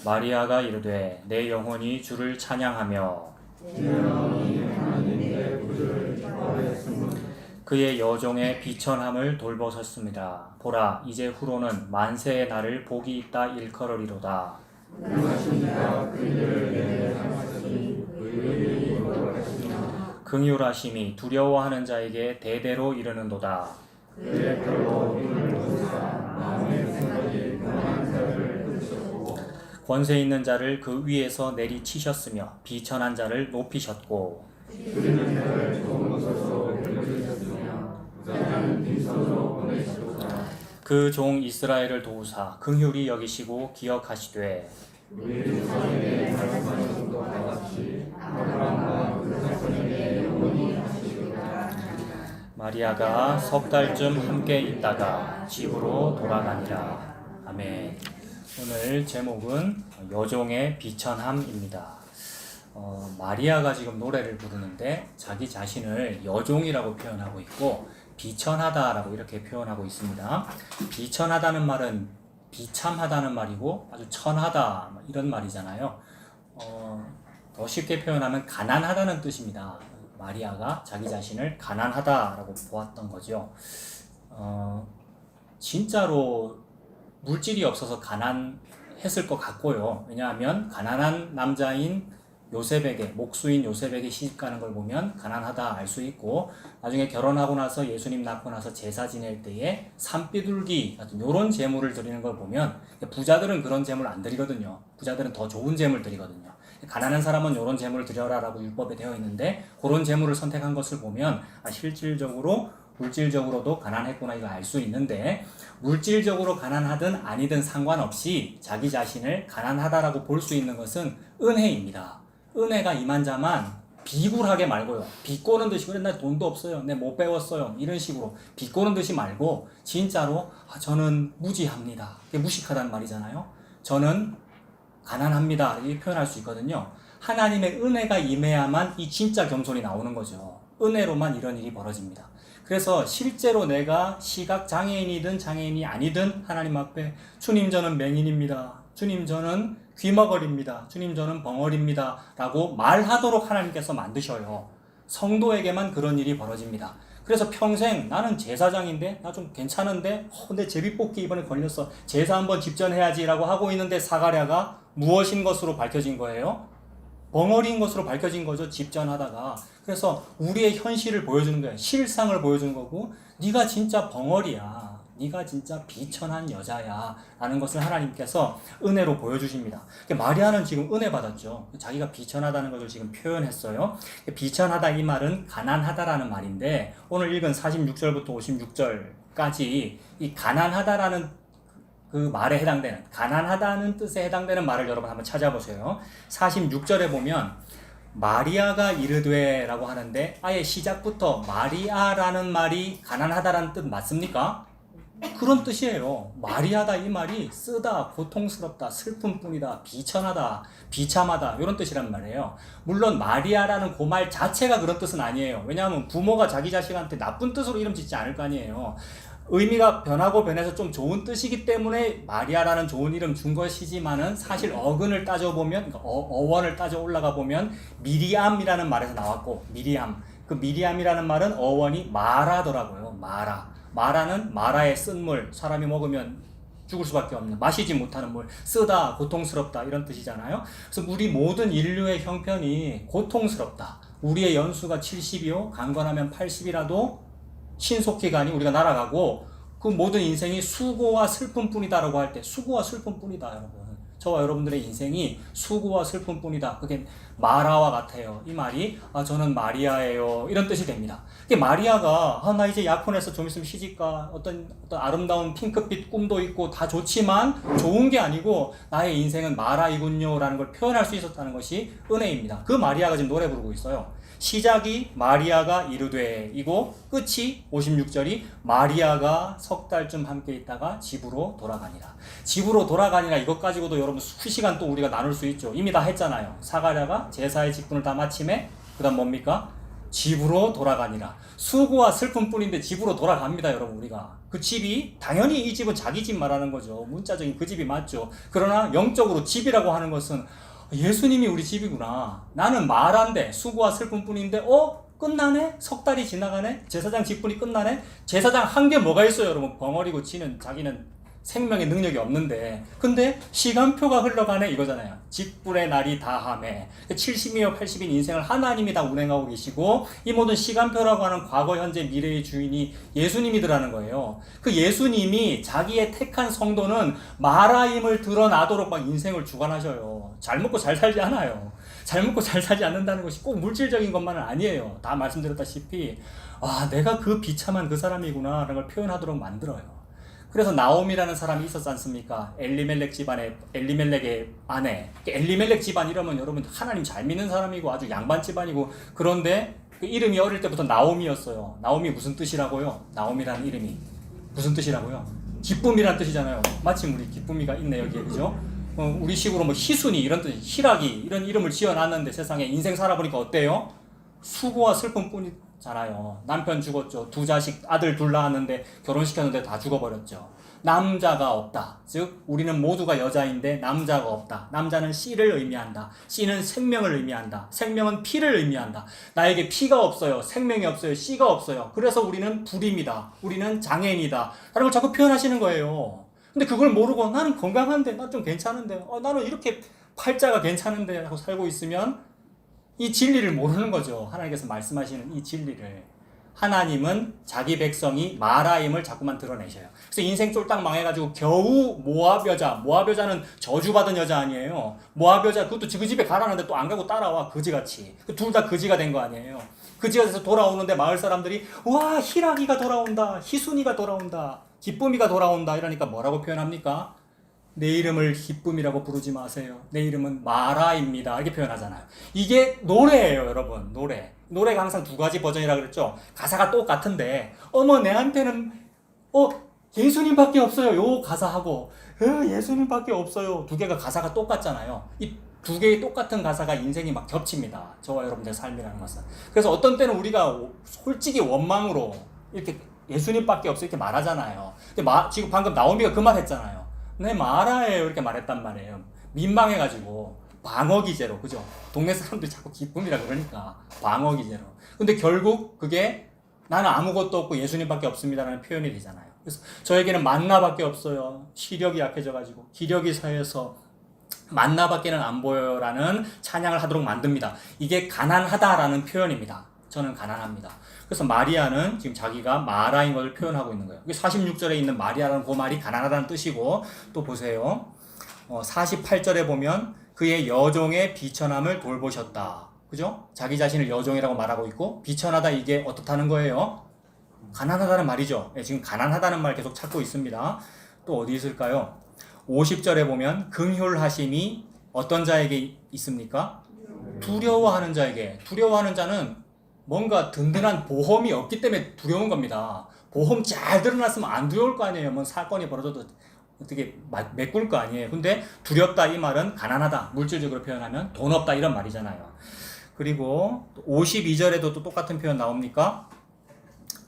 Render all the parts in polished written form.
마리아가 이르되 내 영혼이 주를 찬양하며 그의 여종의 비천함을 돌보셨습니다. 보라, 이제 후로는 만세의 날을 복이 있다 일컬으리로다. 긍휼하심이 두려워하는 자에게 대대로 이르는도다. 권세 있는 자를 그 위에서 내리치셨으며 비천한 자를 높이셨고 그 종 이스라엘을 도우사 긍휼히 여기시고 기억하시되 마리아가 석 달쯤 함께 있다가 집으로 돌아가니라. 아멘. 오늘 제목은 여종의 비천함입니다. 마리아가 지금 노래를 부르는데 자기 자신을 여종이라고 표현하고 있고 비천하다라고 이렇게 표현하고 있습니다. 비천하다는 말은 비참하다는 말이고 아주 천하다 이런 말이잖아요. 더 쉽게 표현하면 가난하다는 뜻입니다. 마리아가 자기 자신을 가난하다라고 보았던 거죠. 진짜로 물질이 없어서 가난했을 것 같고요. 왜냐하면 가난한 남자인 요셉에게, 목수인 요셉에게 시집가는 걸 보면 가난하다 알 수 있고, 나중에 결혼하고 나서 예수님 낳고 나서 제사 지낼 때에 산비둘기 같은 요런 제물을 드리는 걸 보면 부자들은 그런 제물 안 드리거든요. 부자들은 더 좋은 제물 드리거든요. 가난한 사람은 요런 제물을 드려라라고 율법에 되어 있는데 그런 제물을 선택한 것을 보면 실질적으로 물질적으로도 가난했구나 이거 알 수 있는데, 물질적으로 가난하든 아니든 상관없이 자기 자신을 가난하다라고 볼 수 있는 것은 은혜입니다. 은혜가 이만자만 비굴하게 말고요. 비꼬는 듯이 그래 나 돈도 없어요. 내 못 배웠어요. 이런 식으로 비꼬는 듯이 말고 진짜로 저는 무지합니다. 이게 무식하다는 말이잖아요. 저는 가난합니다. 이렇게 표현할 수 있거든요. 하나님의 은혜가 임해야만 이 진짜 겸손이 나오는 거죠. 은혜로만 이런 일이 벌어집니다. 그래서 실제로 내가 시각장애인이든 장애인이 아니든 하나님 앞에 주님 저는 맹인입니다. 주님 저는 귀머거리입니다. 주님 저는 벙어리입니다. 라고 말하도록 하나님께서 만드셔요. 성도에게만 그런 일이 벌어집니다. 그래서 평생 나는 제사장인데 나 좀 괜찮은데 내 제비뽑기 이번에 걸렸어. 제사 한번 집전해야지 라고 하고 있는데 사가랴가 무엇인 것으로 밝혀진 거예요? 벙어리인 것으로 밝혀진 거죠. 집전하다가. 그래서 우리의 현실을 보여주는 거예요. 실상을 보여주는 거고 네가 진짜 벙어리야. 네가 진짜 비천한 여자야 라는 것을 하나님께서 은혜로 보여주십니다. 마리아는 지금 은혜 받았죠. 자기가 비천하다는 것을 지금 표현했어요. 비천하다 이 말은 가난하다라는 말인데 오늘 읽은 46절부터 56절까지 이 가난하다라는 그 말에 해당되는, 가난하다는 뜻에 해당되는 말을 여러분 한번 찾아보세요. 46절에 보면 마리아가 이르되 라고 하는데 아예 시작부터 마리아라는 말이 가난하다라는 뜻 맞습니까? 그런 뜻이에요. 마리아다 이 말이 쓰다, 고통스럽다, 슬픔뿐이다, 비천하다, 비참하다 이런 뜻이란 말이에요. 물론 마리아라는 그 말 자체가 그런 뜻은 아니에요. 왜냐하면 부모가 자기 자식한테 나쁜 뜻으로 이름 짓지 않을 거 아니에요. 의미가 변하고 변해서 좀 좋은 뜻이기 때문에 마리아라는 좋은 이름 준 것이지만은 사실 어근을 따져보면, 어원을 따져 올라가 보면 미리암이라는 말에서 나왔고, 미리암. 그 미리암이라는 말은 어원이 마라더라고요. 마라는 마라의 쓴 물, 사람이 먹으면 죽을 수밖에 없는, 마시지 못하는 물, 쓰다, 고통스럽다 이런 뜻이잖아요. 그래서 우리 모든 인류의 형편이 고통스럽다. 우리의 연수가 70이요, 강건하면 80이라도 신속히 가니 우리가 날아가고 그 모든 인생이 수고와 슬픔뿐이다라고 할 때 수고와 슬픔뿐이다 여러분. 저와 여러분들의 인생이 수고와 슬픔뿐이다. 그게 마라와 같아요. 이 말이 저는 마리아예요 이런 뜻이 됩니다. 이게 마리아가 나 이제 약혼해서 좀 있으면 시집가 어떤 아름다운 핑크빛 꿈도 있고 다 좋지만 좋은 게 아니고 나의 인생은 마라이군요 라는 걸 표현할 수 있었다는 것이 은혜입니다. 그 마리아가 지금 노래 부르고 있어요. 시작이 마리아가 이르되 이고 끝이 56절이 마리아가 석 달쯤 함께 있다가 집으로 돌아가니라. 집으로 돌아가니라 이것 가지고도 여러분 수시간 또 우리가 나눌 수 있죠. 이미 다 했잖아요. 사가랴가 제사의 직분을 다 마침에 그 다음 뭡니까? 집으로 돌아가니라. 수고와 슬픔뿐인데 집으로 돌아갑니다, 여러분. 우리가 그 집이 당연히 이 집은 자기 집 말하는 거죠. 문자적인 그 집이 맞죠. 그러나 영적으로 집이라고 하는 것은 예수님이 우리 집이구나. 나는 말한데 수고와 슬픔뿐인데 끝나네? 석 달이 지나가네? 제사장 직분이 끝나네? 제사장 한 게 뭐가 있어요, 여러분? 벙어리고 치는 자기는 생명의 능력이 없는데, 근데 시간표가 흘러가네 이거잖아요. 직분의 날이 다함에 70이며 80인 인생을 하나님이 다 운행하고 계시고, 이 모든 시간표라고 하는 과거, 현재, 미래의 주인이 예수님이더라는 거예요. 그 예수님이 자기의 택한 성도는 마라임을 드러나도록 막 인생을 주관하셔요. 잘 먹고 잘 살지 않아요. 잘 먹고 잘 살지 않는다는 것이 꼭 물질적인 것만은 아니에요. 다 말씀드렸다시피 내가 그 비참한 그 사람이구나 라는 걸 표현하도록 만들어요. 그래서 나옴이라는 사람이 있었지 않습니까? 엘리멜렉 집안의 엘리멜렉의 아내. 엘리멜렉 집안 이러면 여러분 하나님 잘 믿는 사람이고 아주 양반 집안이고, 그런데 그 이름이 어릴 때부터 나옴이었어요. 나옴이 무슨 뜻이라고요? 나옴이라는 이름이 무슨 뜻이라고요? 기쁨이라는 뜻이잖아요. 마침 우리 기쁨이가 있네 여기에, 그죠? 우리식으로 뭐 희순이 이런 뜻, 희락이 이런 이름을 지어놨는데 세상에 인생 살아보니까 어때요? 수고와 슬픔뿐이잖아요. 남편 죽었죠. 두 자식 아들 둘 낳았는데 결혼시켰는데 다 죽어버렸죠. 남자가 없다. 즉 우리는 모두가 여자인데 남자가 없다. 남자는 씨를 의미한다. 씨는 생명을 의미한다. 생명은 피를 의미한다. 나에게 피가 없어요. 생명이 없어요. 씨가 없어요. 그래서 우리는 불임이다. 우리는 장애인이다 라는 걸 자꾸 표현하시는 거예요. 근데 그걸 모르고 나는 건강한데, 나 좀 괜찮은데, 나는 이렇게 팔자가 괜찮은데 하고 살고 있으면 이 진리를 모르는 거죠. 하나님께서 말씀하시는 이 진리를. 하나님은 자기 백성이 마라임을 자꾸만 드러내셔요. 그래서 인생 쫄딱 망해가지고 겨우 모압 여자는 저주받은 여자 아니에요. 모압 여자, 그것도 그 집에 가라는데 또 안 가고 따라와, 거지같이. 둘 다 거지가 된 거 아니에요. 거지가 돼서 돌아오는데 마을 사람들이 와, 희락이가 돌아온다, 희순이가 돌아온다, 기쁨이가 돌아온다 이러니까 뭐라고 표현합니까? 내 이름을 기쁨이라고 부르지 마세요. 내 이름은 마라입니다. 이렇게 표현하잖아요. 이게 노래예요, 여러분. 노래가 항상 두 가지 버전이라고 그랬죠. 가사가 똑같은데 내한테는 예수님밖에 없어요. 요 가사하고 예수님밖에 없어요. 두 개가 가사가 똑같잖아요. 이 두 개의 똑같은 가사가 인생이 막 겹칩니다. 저와 여러분들의 삶이라는 것은. 그래서 어떤 때는 우리가 솔직히 원망으로 이렇게 예수님밖에 없어 이렇게 말하잖아요. 근데 지금 방금 나오미가 그 말 했잖아요. 내 마라예요 이렇게 말했단 말이에요. 민망해가지고 방어기제로, 그죠? 동네 사람들이 자꾸 기쁨이라 그러니까 방어기제로. 근데 결국 그게 나는 아무것도 없고 예수님밖에 없습니다라는 표현이 되잖아요. 그래서 저에게는 만나밖에 없어요. 시력이 약해져가지고 기력이 사해서 만나밖에는 안 보여라는 찬양을 하도록 만듭니다. 이게 가난하다라는 표현입니다. 저는 가난합니다. 그래서 마리아는 지금 자기가 마라인 것을 표현하고 있는 거예요. 46절에 있는 마리아라는 그 말이 가난하다는 뜻이고, 또 보세요. 48절에 보면 그의 여종의 비천함을 돌보셨다. 그죠? 자기 자신을 여종이라고 말하고 있고, 비천하다 이게 어떻다는 거예요? 가난하다는 말이죠. 지금 가난하다는 말 계속 찾고 있습니다. 또 어디 있을까요? 50절에 보면 긍휼하심이 어떤 자에게 있습니까? 두려워하는 자에게. 두려워하는 자는 뭔가 든든한 보험이 없기 때문에 두려운 겁니다. 보험 잘 드러났으면 안 두려울 거 아니에요. 뭐 사건이 벌어져도 어떻게 메꿀 거 아니에요. 근데 두렵다 이 말은 가난하다, 물질적으로 표현하면 돈 없다 이런 말이잖아요. 그리고 52절에도 또 똑같은 표현 나옵니까?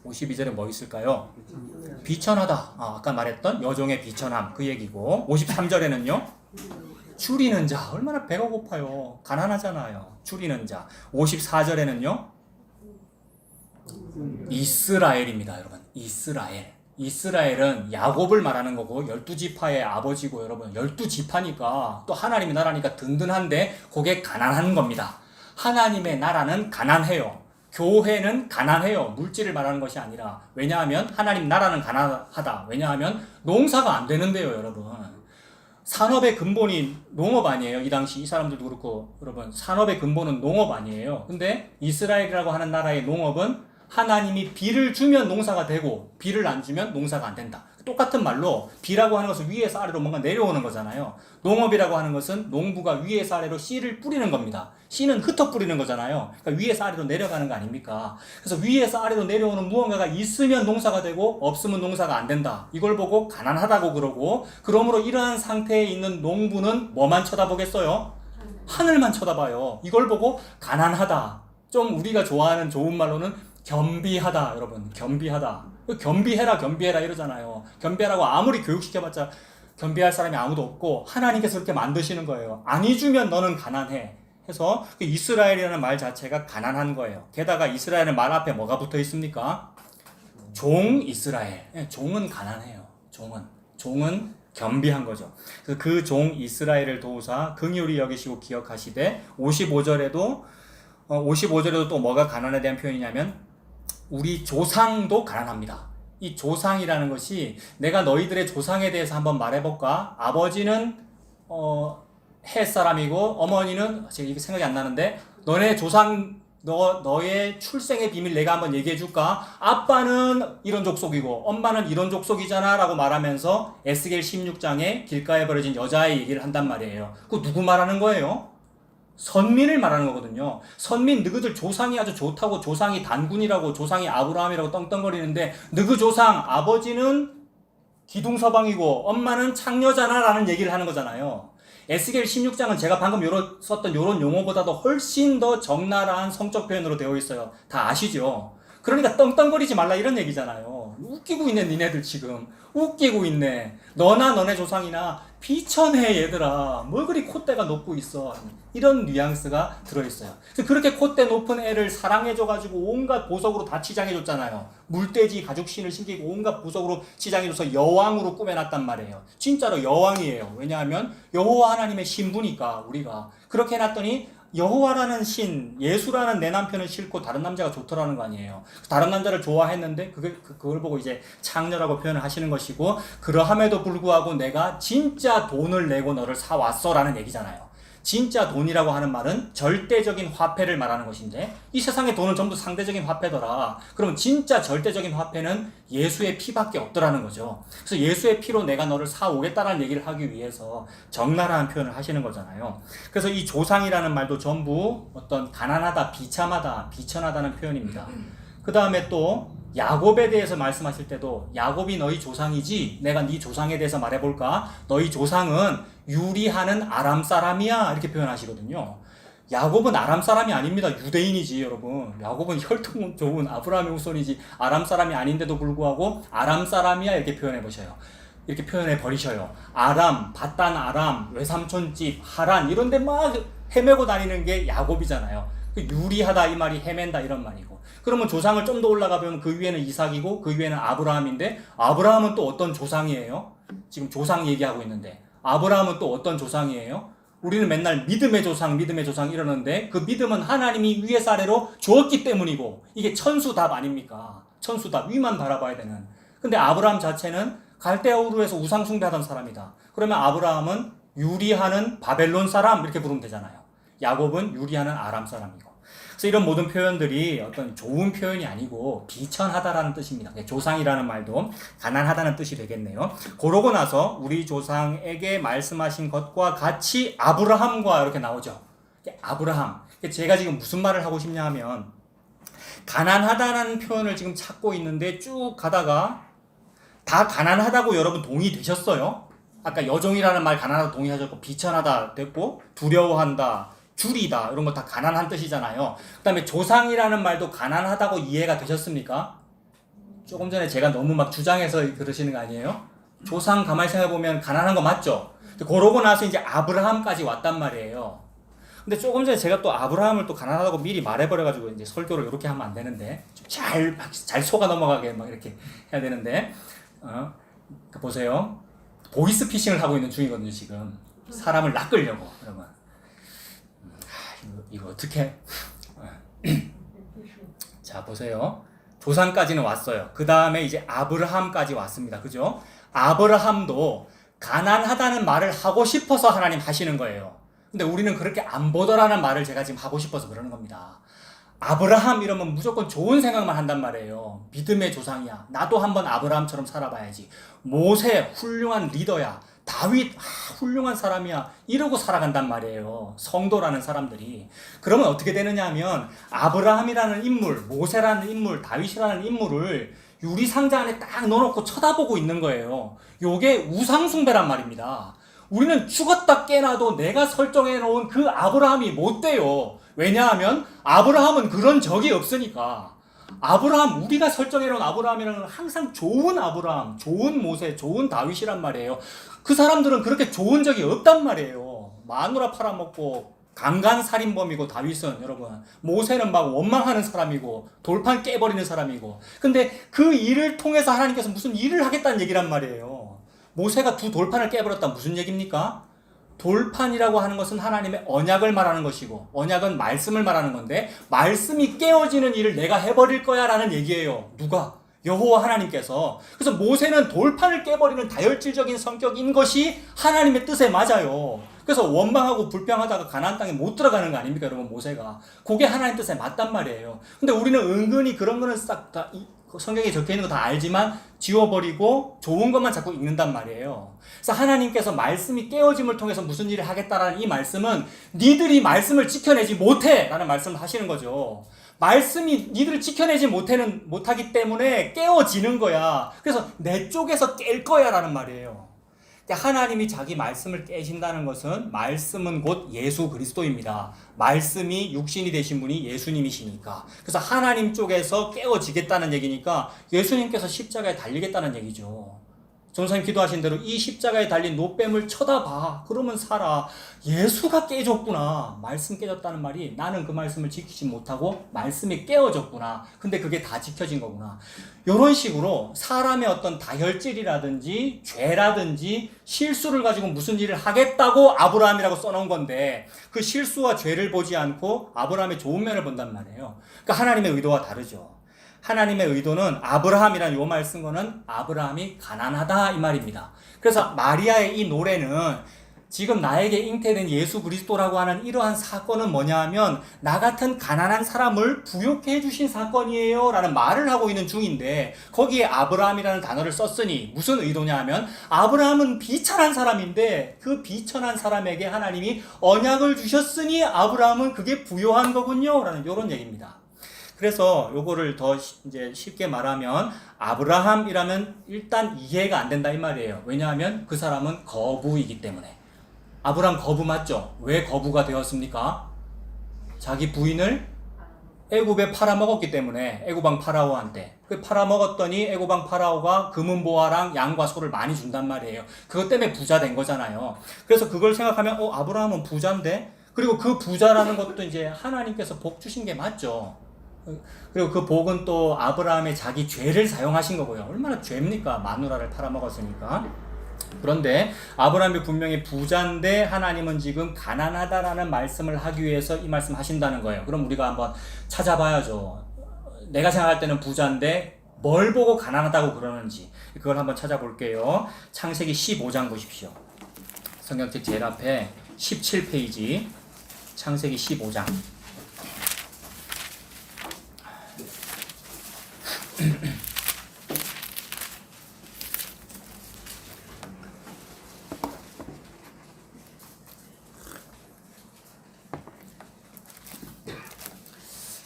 52절에 뭐 있을까요? 비천하다. 아까 말했던 여종의 비천함 그 얘기고, 53절에는요 줄이는 자. 얼마나 배가 고파요. 가난하잖아요. 줄이는 자. 54절에는요 이스라엘입니다, 여러분. 이스라엘은 야곱을 말하는 거고 12지파의 아버지고, 여러분 12지파니까 또 하나님의 나라니까 든든한데 그게 가난한 겁니다. 하나님의 나라는 가난해요. 교회는 가난해요. 물질을 말하는 것이 아니라. 왜냐하면 하나님 나라는 가난하다. 왜냐하면 농사가 안 되는데요, 여러분. 산업의 근본이 농업 아니에요. 이 당시 이 사람들도 그렇고, 여러분 산업의 근본은 농업 아니에요. 근데 이스라엘이라고 하는 나라의 농업은 하나님이 비를 주면 농사가 되고 비를 안 주면 농사가 안 된다. 똑같은 말로 비라고 하는 것은 위에서 아래로 뭔가 내려오는 거잖아요. 농업이라고 하는 것은 농부가 위에서 아래로 씨를 뿌리는 겁니다. 씨는 흩어 뿌리는 거잖아요. 그러니까 위에서 아래로 내려가는 거 아닙니까? 그래서 위에서 아래로 내려오는 무언가가 있으면 농사가 되고 없으면 농사가 안 된다. 이걸 보고 가난하다고 그러고, 그러므로 이러한 상태에 있는 농부는 뭐만 쳐다보겠어요? 하늘만 쳐다봐요. 이걸 보고 가난하다, 좀 우리가 좋아하는 좋은 말로는 겸비하다, 여러분. 겸비하다. 겸비해라 이러잖아요. 겸비하라고 아무리 교육시켜봤자 겸비할 사람이 아무도 없고 하나님께서 그렇게 만드시는 거예요. 아니 주면 너는 가난해. 해서 이스라엘이라는 말 자체가 가난한 거예요. 게다가 이스라엘의 말 앞에 뭐가 붙어 있습니까? 종 이스라엘. 종은 가난해요. 종은 겸비한 거죠. 그 종 이스라엘을 도우사 긍휼히 여기시고 기억하시되 55절에도 또 뭐가 가난에 대한 표현이냐면 우리 조상도 가난합니다. 이 조상이라는 것이 내가 너희들의 조상에 대해서 한번 말해볼까? 아버지는 헷 사람이고 어머니는 제가 이게 생각이 안 나는데 너네 조상 너의 출생의 비밀 내가 한번 얘기해 줄까? 아빠는 이런 족속이고 엄마는 이런 족속이잖아 라고 말하면서 에스겔 16장에 길가에 버려진 여자의 얘기를 한단 말이에요. 그거 누구 말하는 거예요? 선민을 말하는 거거든요. 선민 너희들 조상이 아주 좋다고 조상이 단군이라고 조상이 아브라함이라고 떵떵거리는데 너희 조상 아버지는 기둥서방이고 엄마는 창녀잖아 라는 얘기를 하는 거잖아요. 에스겔 16장은 제가 방금 썼던 요런 용어보다도 훨씬 더 적나라한 성적 표현으로 되어 있어요. 다 아시죠? 그러니까 떵떵거리지 말라 이런 얘기잖아요. 웃기고 있네 니네들 지금. 웃기고 있네. 너나 너네 조상이나 비천해 얘들아. 뭘 그리 콧대가 높고 있어. 이런 뉘앙스가 들어있어요. 그래서 그렇게 콧대 높은 애를 사랑해줘가지고 온갖 보석으로 다 치장해줬잖아요. 물돼지 가죽신을 신기고 온갖 보석으로 치장해줘서 여왕으로 꾸며놨단 말이에요. 진짜로 여왕이에요. 왜냐하면 여호와 하나님의 신부니까 우리가. 그렇게 해놨더니 여호와라는 신, 예수라는 내 남편은 싫고 다른 남자가 좋더라는 거 아니에요. 다른 남자를 좋아했는데 그걸 보고 이제 창녀라고 표현을 하시는 것이고 그러함에도 불구하고 내가 진짜 돈을 내고 너를 사왔어 라는 얘기잖아요. 진짜 돈이라고 하는 말은 절대적인 화폐를 말하는 것인데 이 세상의 돈은 전부 상대적인 화폐더라. 그럼 진짜 절대적인 화폐는 예수의 피밖에 없더라는 거죠. 그래서 예수의 피로 내가 너를 사오겠다라는 얘기를 하기 위해서 적나라한 표현을 하시는 거잖아요. 그래서 이 조상이라는 말도 전부 어떤 가난하다, 비참하다, 비천하다는 표현입니다. 그 다음에 또 야곱에 대해서 말씀하실 때도 야곱이 너희 조상이지 내가 네 조상에 대해서 말해볼까? 너희 조상은 유리하는 아람 사람이야 이렇게 표현하시거든요. 야곱은 아람 사람이 아닙니다. 유대인이지 여러분. 야곱은 혈통 좋은 아브라함의 후손이지 아람 사람이 아닌데도 불구하고 아람 사람이야 이렇게 표현해 보셔요. 이렇게 표현해 버리셔요. 아람, 바단 아람, 외삼촌집, 하란 이런 데 막 헤매고 다니는 게 야곱이잖아요. 유리하다 이 말이 헤맨다 이런 말이고. 그러면 조상을 좀 더 올라가 보면 그 위에는 이삭이고 그 위에는 아브라함인데 아브라함은 또 어떤 조상이에요? 지금 조상 얘기하고 있는데 아브라함은 또 어떤 조상이에요? 우리는 맨날 믿음의 조상 이러는데 그 믿음은 하나님이 위에서 아래로 주었기 때문이고 이게 천수답 아닙니까? 천수답 위만 바라봐야 되는. 근데 아브라함 자체는 갈대아 우르에서 우상 숭배하던 사람이다. 그러면 아브라함은 유리하는 바벨론 사람 이렇게 부르면 되잖아요. 야곱은 유리하는 아람 사람이고. 그래서 이런 모든 표현들이 어떤 좋은 표현이 아니고 비천하다라는 뜻입니다. 조상이라는 말도 가난하다는 뜻이 되겠네요. 그러고 나서 우리 조상에게 말씀하신 것과 같이 아브라함과 이렇게 나오죠. 아브라함. 제가 지금 무슨 말을 하고 싶냐 하면 가난하다라는 표현을 지금 찾고 있는데 쭉 가다가 다 가난하다고 여러분 동의되셨어요? 아까 여종이라는 말 가난하다 동의하셨고 비천하다 됐고 두려워한다. 줄이다 이런 거 다 가난한 뜻이잖아요. 그 다음에 조상이라는 말도 가난하다고 이해가 되셨습니까? 조금 전에 제가 너무 막 주장해서 그러시는 거 아니에요? 조상 가만히 생각해보면 가난한 거 맞죠? 그러고 나서 이제 아브라함까지 왔단 말이에요. 근데 조금 전에 제가 또 아브라함을 또 가난하다고 미리 말해버려가지고 이제 설교를 이렇게 하면 안 되는데 잘 속아 넘어가게 막 이렇게 해야 되는데 보세요. 보이스피싱을 하고 있는 중이거든요 지금. 사람을 낚으려고 여러분. 이거 어떻게? 자 보세요. 조상까지는 왔어요. 그 다음에 이제 아브라함까지 왔습니다. 그죠? 아브라함도 가난하다는 말을 하고 싶어서 하나님 하시는 거예요. 근데 우리는 그렇게 안 보더라는 말을 제가 지금 하고 싶어서 그러는 겁니다. 아브라함 이러면 무조건 좋은 생각만 한단 말이에요. 믿음의 조상이야. 나도 한번 아브라함처럼 살아봐야지. 모세 훌륭한 리더야. 다윗 훌륭한 사람이야. 이러고 살아간단 말이에요. 성도라는 사람들이. 그러면 어떻게 되느냐 하면 아브라함이라는 인물, 모세라는 인물, 다윗이라는 인물을 유리상자 안에 딱 넣어놓고 쳐다보고 있는 거예요. 요게 우상숭배란 말입니다. 우리는 죽었다 깨나도 내가 설정해놓은 그 아브라함이 못 돼요. 왜냐하면 아브라함은 그런 적이 없으니까. 아브라함, 우리가 설정해놓은 아브라함이라는 건 항상 좋은 아브라함, 좋은 모세, 좋은 다윗이란 말이에요. 그 사람들은 그렇게 좋은 적이 없단 말이에요. 마누라 팔아먹고 강간살인범이고, 다윗은 여러분, 모세는 막 원망하는 사람이고 돌판 깨버리는 사람이고, 근데 그 일을 통해서 하나님께서 무슨 일을 하겠다는 얘기란 말이에요. 모세가 두 돌판을 깨버렸다, 무슨 얘기입니까? 돌판이라고 하는 것은 하나님의 언약을 말하는 것이고, 언약은 말씀을 말하는 건데, 말씀이 깨어지는 일을 내가 해버릴 거야 라는 얘기예요. 누가? 여호와 하나님께서. 그래서 모세는 돌판을 깨버리는 다혈질적인 성격인 것이 하나님의 뜻에 맞아요. 그래서 원망하고 불평하다가 가나안 땅에 못 들어가는 거 아닙니까, 여러분? 모세가 그게 하나님 뜻에 맞단 말이에요. 근데 우리는 은근히 그런 거는 싹 다 성경에 적혀 있는 거 다 알지만 지워버리고 좋은 것만 자꾸 읽는단 말이에요. 그래서 하나님께서 말씀이 깨어짐을 통해서 무슨 일을 하겠다라는 이 말씀은 니들이 말씀을 지켜내지 못해 라는 말씀을 하시는 거죠. 말씀이 니들을 지켜내지 못하기 때문에 깨어지는 거야. 그래서 내 쪽에서 깰 거야 라는 말이에요. 하나님이 자기 말씀을 깨신다는 것은, 말씀은 곧 예수 그리스도입니다. 말씀이 육신이 되신 분이 예수님이시니까. 그래서 하나님 쪽에서 깨어지겠다는 얘기니까 예수님께서 십자가에 달리겠다는 얘기죠. 전사님 기도하신 대로 이 십자가에 달린 노뱀을 쳐다봐. 그러면 살아. 예수가 깨졌구나. 말씀 깨졌다는 말이 나는 그 말씀을 지키지 못하고 말씀이 깨어졌구나. 근데 그게 다 지켜진 거구나. 이런 식으로 사람의 어떤 다혈질이라든지 죄라든지 실수를 가지고 무슨 일을 하겠다고 아브라함이라고 써놓은 건데, 그 실수와 죄를 보지 않고 아브라함의 좋은 면을 본단 말이에요. 그러니까 하나님의 의도와 다르죠. 하나님의 의도는, 아브라함이라는 요 말 쓴 거는 아브라함이 가난하다 이 말입니다. 그래서 마리아의 이 노래는 지금 나에게 잉태된 예수 그리스도라고 하는 이러한 사건은 뭐냐 하면, 나 같은 가난한 사람을 부욕해 해주신 사건이에요 라는 말을 하고 있는 중인데, 거기에 아브라함이라는 단어를 썼으니 무슨 의도냐 하면, 아브라함은 비천한 사람인데 그 비천한 사람에게 하나님이 언약을 주셨으니 아브라함은 그게 부요한 거군요 라는 이런 얘기입니다. 그래서 요거를 더 이제 쉽게 말하면, 아브라함이라면 일단 이해가 안 된다 이 말이에요. 왜냐하면 그 사람은 거부이기 때문에. 아브라함 거부 맞죠? 왜 거부가 되었습니까? 자기 부인을 애굽에 팔아먹었기 때문에, 애굽왕 파라오한테. 그 팔아먹었더니 애굽왕 파라오가 금은보화랑 양과 소를 많이 준단 말이에요. 그것 때문에 부자 된 거잖아요. 그래서 그걸 생각하면 아브라함은 부자인데, 그리고 그 부자라는 것도 이제 하나님께서 복 주신 게 맞죠. 그리고 그 복은 또 아브라함의 자기 죄를 사용하신 거고요. 얼마나 죄입니까? 마누라를 팔아먹었으니까. 그런데 아브라함이 분명히 부자인데 하나님은 지금 가난하다라는 말씀을 하기 위해서 이 말씀 하신다는 거예요. 그럼 우리가 한번 찾아봐야죠. 내가 생각할 때는 부자인데 뭘 보고 가난하다고 그러는지 그걸 한번 찾아볼게요. 창세기 15장 보십시오. 성경책 제일 앞에 17페이지 창세기 15장.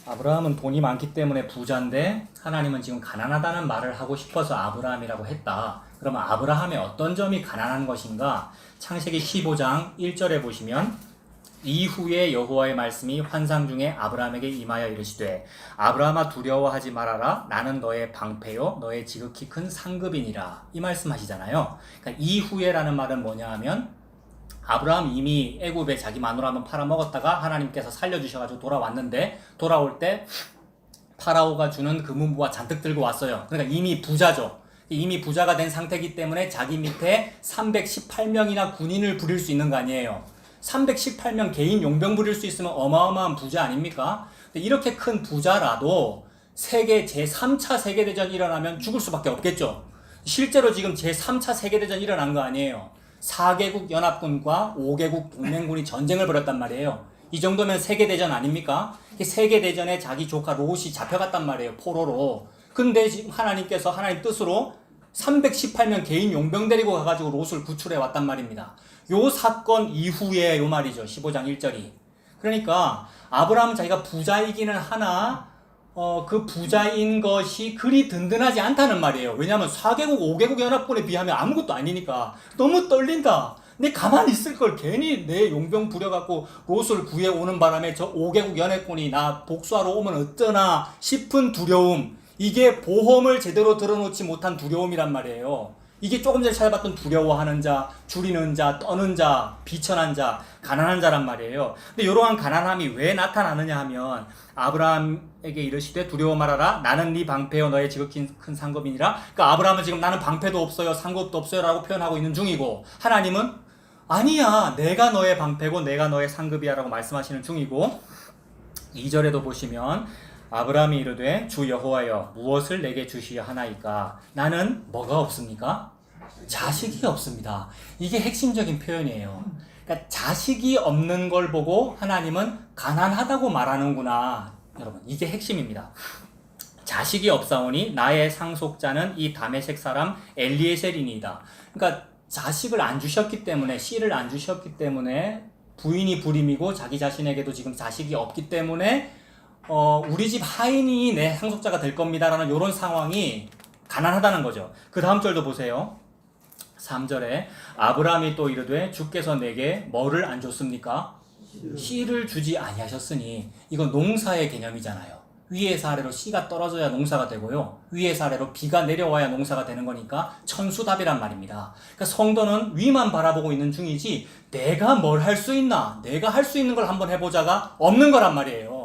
아브라함은 돈이 많기 때문에 부자인데 하나님은 지금 가난하다는 말을 하고 싶어서 아브라함이라고 했다. 그러면 아브라함의 어떤 점이 가난한 것인가? 창세기 15장 1절에 보시면, 이후에 여호와의 말씀이 환상 중에 아브라함에게 임하여 이르시되, 아브라함아 두려워하지 말아라. 나는 너의 방패요 너의 지극히 큰 상급이니라. 이 말씀하시잖아요. 그러니까 이후에라는 말은 뭐냐 하면, 아브라함 이미 애굽에 자기 마누라 한번 팔아먹었다가 하나님께서 살려주셔가지고 돌아왔는데, 돌아올 때 파라오가 주는 금은보화 잔뜩 들고 왔어요. 그러니까 이미 부자죠. 이미 부자가 된 상태이기 때문에 자기 밑에 318명이나 군인을 부릴 수 있는 거 아니에요. 318명 개인 용병 부릴 수 있으면 어마어마한 부자 아닙니까? 근데 이렇게 큰 부자라도 세계 제3차 세계대전이 일어나면 죽을 수밖에 없겠죠. 실제로 지금 제3차 세계대전이 일어난 거 아니에요. 4개국 연합군과 5개국 동맹군이 전쟁을 벌였단 말이에요. 이 정도면 세계대전 아닙니까? 세계대전에 자기 조카 롯이 잡혀갔단 말이에요. 포로로. 근데 지금 하나님께서 하나님 뜻으로 318명 개인 용병 데리고 가가지고 롯을 구출해 왔단 말입니다. 요 사건 이후에 요 말이죠. 15장 1절이. 그러니까 아브라함은 자기가 부자이기는 하나 그 부자인 것이 그리 든든하지 않다는 말이에요. 왜냐하면 4개국, 5개국 연합군에 비하면 아무것도 아니니까. 너무 떨린다. 내 가만히 있을 걸 괜히 내 용병 부려갖고 롯을 구해오는 바람에 저 5개국 연애꾼이 나 복수하러 오면 어쩌나 싶은 두려움. 이게 보험을 제대로 들어놓지 못한 두려움이란 말이에요. 이게 조금 전에 찾아봤던 두려워하는 자, 줄이는 자, 떠는 자, 비천한 자, 가난한 자란 말이에요. 근데 이러한 가난함이 왜 나타나느냐 하면 아브라함에게 이르시되 두려워 말아라. 나는 네 방패요 너의 지극히 큰 상급이니라. 그러니까 아브라함은 지금 나는 방패도 없어요, 상급도 없어요 라고 표현하고 있는 중이고, 하나님은 아니야, 내가 너의 방패고 내가 너의 상급이야 라고 말씀하시는 중이고, 2절에도 보시면 아브라함이 이르되 주 여호와여 무엇을 내게 주시려 하나이까. 나는 뭐가 없습니까? 자식이 없습니다. 이게 핵심적인 표현이에요. 그러니까 자식이 없는 걸 보고 하나님은 가난하다고 말하는구나. 여러분, 이게 핵심입니다. 자식이 없사오니 나의 상속자는 이 다메섹 사람 엘리에셀이니이다. 그러니까 자식을 안 주셨기 때문에, 씨를 안 주셨기 때문에, 부인이 불임이고 자기 자신에게도 지금 자식이 없기 때문에 우리 집 하인이 내 상속자가 될 겁니다라는 이런 상황이 가난하다는 거죠. 그 다음 절도 보세요. 3절에 아브라함이 또 이르되 주께서 내게 뭐를 안 줬습니까? 씨를 주지 아니하셨으니. 이건 농사의 개념이잖아요. 위에서 아래로 씨가 떨어져야 농사가 되고요, 위에서 아래로 비가 내려와야 농사가 되는 거니까 천수답이란 말입니다. 그러니까 성도는 위만 바라보고 있는 중이지 내가 뭘 할 수 있나, 내가 할 수 있는 걸 한번 해보자가 없는 거란 말이에요.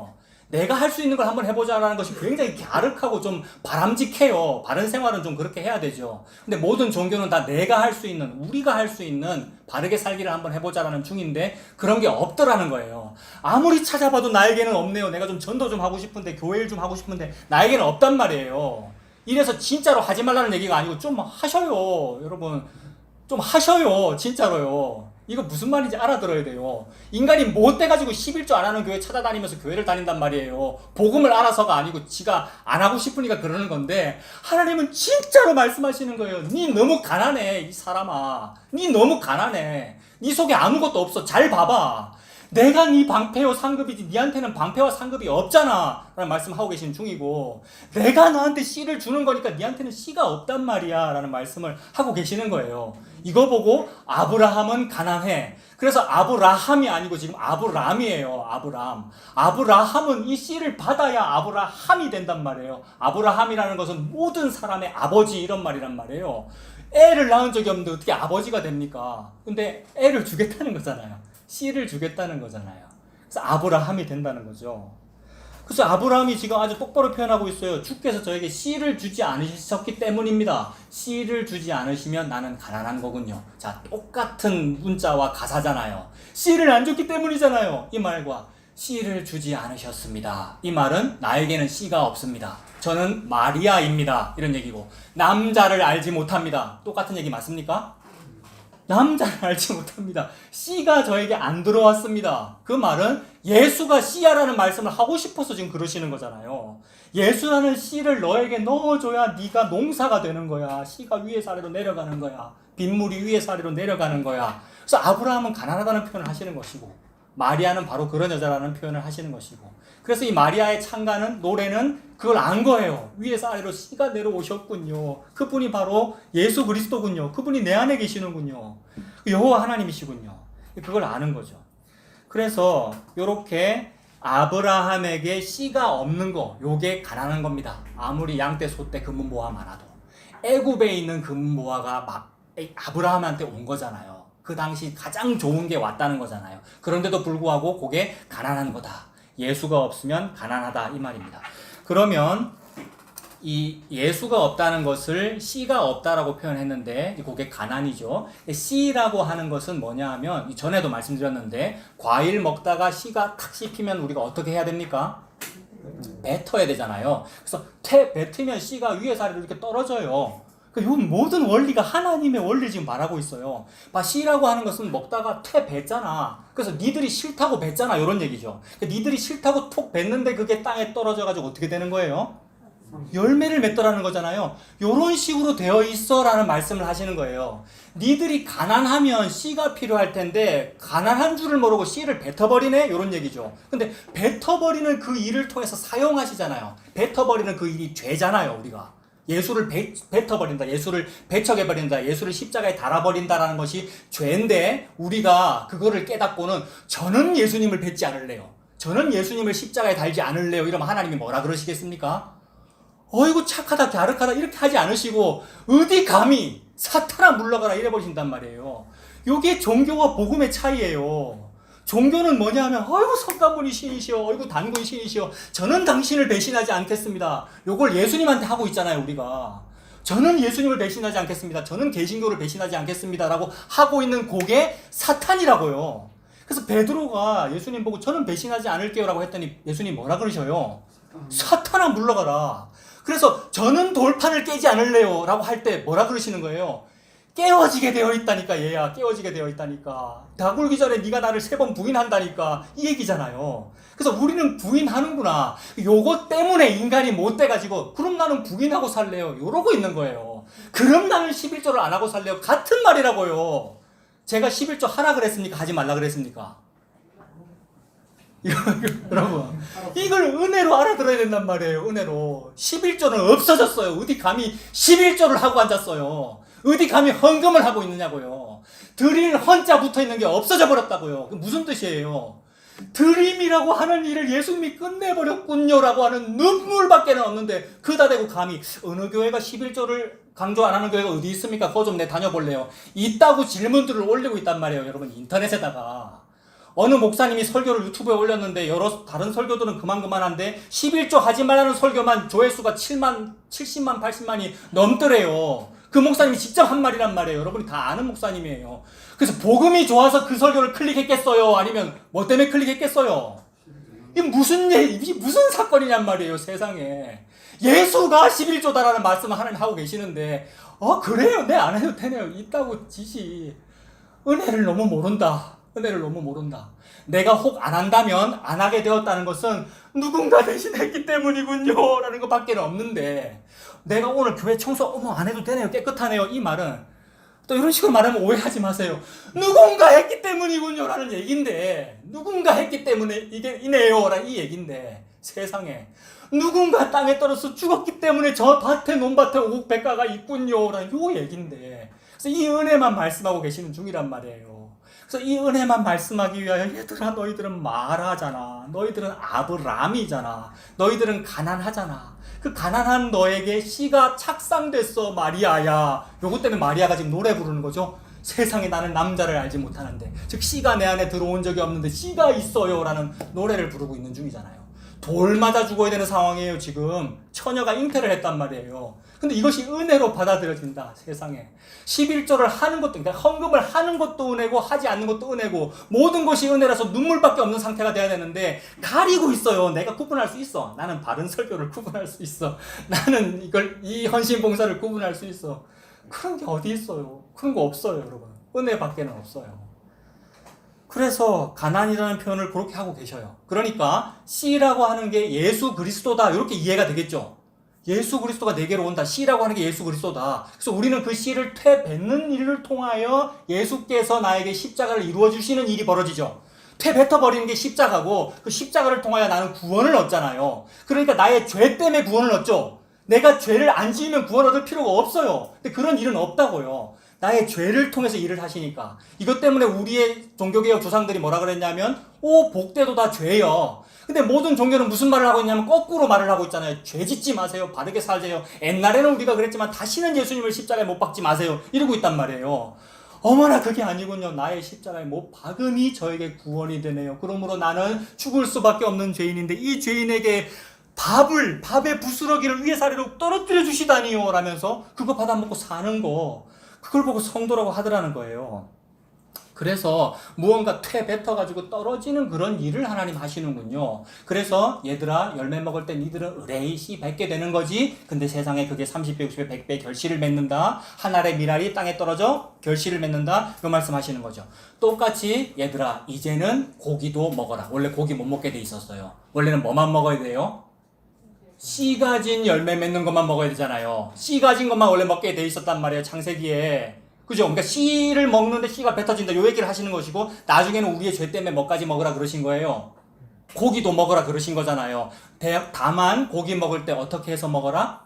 내가 할 수 있는 걸 한번 해보자라는 것이 굉장히 갸륵하고 좀 바람직해요. 바른 생활은 좀 그렇게 해야 되죠. 근데 모든 종교는 다 내가 할 수 있는, 우리가 할 수 있는 바르게 살기를 한번 해보자라는 중인데 그런 게 없더라는 거예요. 아무리 찾아봐도 나에게는 없네요. 내가 좀 전도 좀 하고 싶은데, 교회 일 좀 하고 싶은데 나에게는 없단 말이에요. 이래서 진짜로 하지 말라는 얘기가 아니고 좀 하셔요. 여러분, 좀 하셔요. 진짜로요. 이거 무슨 말인지 알아들어야 돼요. 인간이 못돼가지고 11조 안 하는 교회 찾아다니면서 교회를 다닌단 말이에요. 복음을 알아서가 아니고 지가 안 하고 싶으니까 그러는 건데, 하나님은 진짜로 말씀하시는 거예요. 니 너무 가난해, 이 사람아. 니 너무 가난해. 니 속에 아무것도 없어. 잘 봐봐. 내가 네 방패요 상급이지 니한테는 방패와 상급이 없잖아 라는 말씀하고 계신 중이고, 내가 너한테 씨를 주는 거니까 니한테는 씨가 없단 말이야 라는 말씀을 하고 계시는 거예요. 이거 보고 아브라함은 가난해. 그래서 아브라함이 아니고 지금 아브람이에요. 아브라함은 이 씨를 받아야 아브라함이 된단 말이에요. 아브라함이라는 것은 모든 사람의 아버지 이런 말이란 말이에요. 애를 낳은 적이 없는데 어떻게 아버지가 됩니까? 근데 애를 주겠다는 거잖아요. 씨를 주겠다는 거잖아요. 그래서 아브라함이 된다는 거죠. 그래서 아브라함이 지금 아주 똑바로 표현하고 있어요. 주께서 저에게 씨를 주지 않으셨기 때문입니다. 씨를 주지 않으시면 나는 가난한 거군요. 자, 똑같은 문자와 가사잖아요. 씨를 안 줬기 때문이잖아요. 이 말과 씨를 주지 않으셨습니다. 이 말은 나에게는 씨가 없습니다. 저는 마리아입니다. 이런 얘기고, 남자를 알지 못합니다. 똑같은 얘기 맞습니까? 남자를 알지 못합니다. 씨가 저에게 안 들어왔습니다. 그 말은 예수가 씨야라는 말씀을 하고 싶어서 지금 그러시는 거잖아요. 예수라는 씨를 너에게 넣어줘야 네가 농사가 되는 거야. 씨가 위에서 아래로 내려가는 거야. 빗물이 위에서 아래로 내려가는 거야. 그래서 아브라함은 가난하다는 표현을 하시는 것이고, 마리아는 바로 그런 여자라는 표현을 하시는 것이고, 그래서 이 마리아의 찬가는, 노래는 그걸 안 거예요. 위에서 아래로 씨가 내려오셨군요. 그분이 바로 예수 그리스도군요. 그분이 내 안에 계시는군요. 여호와 하나님이시군요. 그걸 아는 거죠. 그래서 이렇게 아브라함에게 씨가 없는 거, 요게 가난한 겁니다. 아무리 양떼 소떼 금은보화 많아도. 애굽에 있는 금은보화가 막 아브라함한테 온 거잖아요. 그 당시 가장 좋은 게 왔다는 거잖아요. 그런데도 불구하고 그게 가난한 거다. 예수가 없으면 가난하다, 이 말입니다. 그러면 이 예수가 없다는 것을 씨가 없다라고 표현했는데 그게 가난이죠. 씨라고 하는 것은 뭐냐 하면, 전에도 말씀드렸는데 과일 먹다가 씨가 탁 씹히면 우리가 어떻게 해야 됩니까? 뱉어야 되잖아요. 그래서 뱉으면 씨가 위에서 아래로 이렇게 떨어져요. 이 모든 원리가 하나님의 원리를 지금 말하고 있어요. 씨라고 하는 것은 먹다가 뱉잖아. 그래서 니들이 싫다고 뱉잖아, 이런 얘기죠. 니들이 싫다고 톡 뱉는데 그게 땅에 떨어져가지고 어떻게 되는 거예요? 열매를 맺더라는 거잖아요. 이런 식으로 되어 있어 라는 말씀을 하시는 거예요. 니들이 가난하면 씨가 필요할 텐데 가난한 줄을 모르고 씨를 뱉어버리네, 이런 얘기죠. 근데 뱉어버리는 그 일을 통해서 사용하시잖아요. 뱉어버리는 그 일이 죄잖아요. 우리가 예수를 뱉어버린다. 예수를 배척해버린다. 예수를 십자가에 달아버린다라는 것이 죄인데 우리가 그거를 깨닫고는 저는 예수님을 뱉지 않을래요. 저는 예수님을 십자가에 달지 않을래요. 이러면 하나님이 뭐라 그러시겠습니까? 어이구 착하다 갸륵하다 이렇게 하지 않으시고 어디 감히 사탄아 물러가라 이래 버리신단 말이에요. 이게 종교와 복음의 차이예요. 종교는 뭐냐 하면 어이구 석가모니 신이시여 어이구 단군 신이시여 저는 당신을 배신하지 않겠습니다. 요걸 예수님한테 하고 있잖아요. 우리가 저는 예수님을 배신하지 않겠습니다. 저는 개신교를 배신하지 않겠습니다 라고 하고 있는 그게 사탄이라고요. 그래서 베드로가 예수님 보고 저는 배신하지 않을게요 라고 했더니 예수님 뭐라 그러셔요? 사탄아 물러가라. 그래서 저는 돌판을 깨지 않을래요 라고 할 때 뭐라 그러시는 거예요? 깨어지게 되어 있다니까. 얘야 깨어지게 되어 있다니까. 다 굴기 전에 네가 나를 3번 부인한다니까 이 얘기잖아요. 그래서 우리는 부인하는구나. 요것 때문에 인간이 못 돼가지고 그럼 나는 부인하고 살래요 이러고 있는 거예요. 그럼 나는 11조를 안 하고 살래요. 같은 말이라고요. 제가 11조 하라 그랬습니까? 하지 말라 그랬습니까? 여러분 이걸 은혜로 알아들어야 된단 말이에요. 은혜로 11조는 없어졌어요. 어디 감히 11조를 하고 앉았어요. 어디 감히 헌금을 하고 있느냐고요. 드릴 헌자 붙어있는 게 없어져 버렸다고요. 그 무슨 뜻이에요? 드림이라고 하는 일을 예수님이 끝내버렸군요 라고 하는 눈물밖에 없는데 그다 대고 감히 어느 교회가 11조를 강조 안 하는 교회가 어디 있습니까? 그거 좀 내 다녀볼래요. 있다고 질문들을 올리고 있단 말이에요. 여러분 인터넷에다가 어느 목사님이 설교를 유튜브에 올렸는데 여러 다른 설교들은 그만한데 11조 하지 말라는 설교만 조회수가 70만 80만이 넘더래요. 그 목사님이 직접 한 말이란 말이에요. 여러분이 다 아는 목사님이에요. 그래서 복음이 좋아서 그 설교를 클릭했겠어요? 아니면 뭐 때문에 클릭했겠어요? 이게 무슨 사건이냔 말이에요. 세상에. 예수가 11조다라는 말씀을 하나님 하고 계시는데 그래요? 네 안 해도 되네요. 있다고 지시. 은혜를 너무 모른다. 은혜를 너무 모른다. 내가 혹 안 한다면 안 하게 되었다는 것은 누군가 대신 했기 때문이군요 라는 것밖에 없는데 내가 오늘 교회 청소 안 해도 되네요. 깨끗하네요. 이 말은 또 이런 식으로 말하면 오해하지 마세요. 누군가 했기 때문이군요 라는 얘기인데 누군가 했기 때문에 이게 이네요 라는 이 얘기인데 세상에 누군가 땅에 떨어져 죽었기 때문에 저 밭에 논밭에 오곡백과가 있군요 라는 요 얘기인데 그래서 이 은혜만 말씀하고 계시는 중이란 말이에요. 그래서 이 은혜만 말씀하기 위하여 얘들아 너희들은 말하잖아. 너희들은 아브라함이잖아. 너희들은 가난하잖아. 그 가난한 너에게 씨가 착상됐어 마리아야. 요것 때문에 마리아가 지금 노래 부르는 거죠. 세상에 나는 남자를 알지 못하는데 즉 씨가 내 안에 들어온 적이 없는데 씨가 있어요 라는 노래를 부르고 있는 중이잖아요. 돌 맞아 죽어야 되는 상황이에요. 지금 처녀가 잉태를 했단 말이에요. 근데 이것이 은혜로 받아들여진다. 세상에 11조를 하는 것도 그러니까 헌금을 하는 것도 은혜고 하지 않는 것도 은혜고 모든 것이 은혜라서 눈물밖에 없는 상태가 돼야 되는데 가리고 있어요. 내가 구분할 수 있어. 나는 바른 설교를 구분할 수 있어. 나는 이 헌신 봉사를 구분할 수 있어. 그런 게 어디 있어요? 그런 거 없어요. 여러분 은혜밖에는 없어요. 그래서 가난이라는 표현을 그렇게 하고 계셔요. 그러니까 씨라고 하는 게 예수 그리스도다 이렇게 이해가 되겠죠. 예수 그리스도가 내게로 온다. 씨라고 하는 게 예수 그리스도다. 그래서 우리는 그 씨를 뱉는 일을 통하여 예수께서 나에게 십자가를 이루어 주시는 일이 벌어지죠. 뱉어버리는 게 십자가고 그 십자가를 통하여 나는 구원을 얻잖아요. 그러니까 나의 죄 때문에 구원을 얻죠. 내가 죄를 안 지으면 구원 얻을 필요가 없어요. 근데 그런 일은 없다고요. 나의 죄를 통해서 일을 하시니까. 이것 때문에 우리의 종교개혁 조상들이 뭐라 그랬냐면 복되도 다 죄요. 근데 모든 종교는 무슨 말을 하고 있냐면 거꾸로 말을 하고 있잖아요. 죄 짓지 마세요. 바르게 살세요. 옛날에는 우리가 그랬지만 다시는 예수님을 십자가에 못 박지 마세요. 이러고 있단 말이에요. 어머나 그게 아니군요. 나의 십자가에 못 박음이 저에게 구원이 되네요. 그러므로 나는 죽을 수밖에 없는 죄인인데 이 죄인에게 밥의 부스러기를 위에 사리로 떨어뜨려 주시다니요 라면서 그거 받아먹고 사는 거 그걸 보고 성도라고 하더라는 거예요. 그래서 무언가 뱉어가지고 떨어지는 그런 일을 하나님 하시는군요. 그래서 얘들아 열매 먹을 때 니들은 의뢰의 씨 뱉게 되는 거지. 근데 세상에 그게 30배, 60배, 100배 결실을 맺는다. 한 알의 밀알이 땅에 떨어져 결실을 맺는다. 이 말씀하시는 거죠. 똑같이 얘들아 이제는 고기도 먹어라. 원래 고기 못 먹게 돼 있었어요. 원래는 뭐만 먹어야 돼요? 씨 가진 열매 맺는 것만 먹어야 되잖아요. 씨 가진 것만 원래 먹게 돼 있었단 말이에요. 창세기에. 그죠? 그러니까 씨를 먹는데 씨가 뱉어진다. 요 얘기를 하시는 것이고 나중에는 우리의 죄 때문에 뭐까지 먹으라 그러신 거예요? 고기도 먹으라 그러신 거잖아요. 다만 고기 먹을 때 어떻게 해서 먹어라?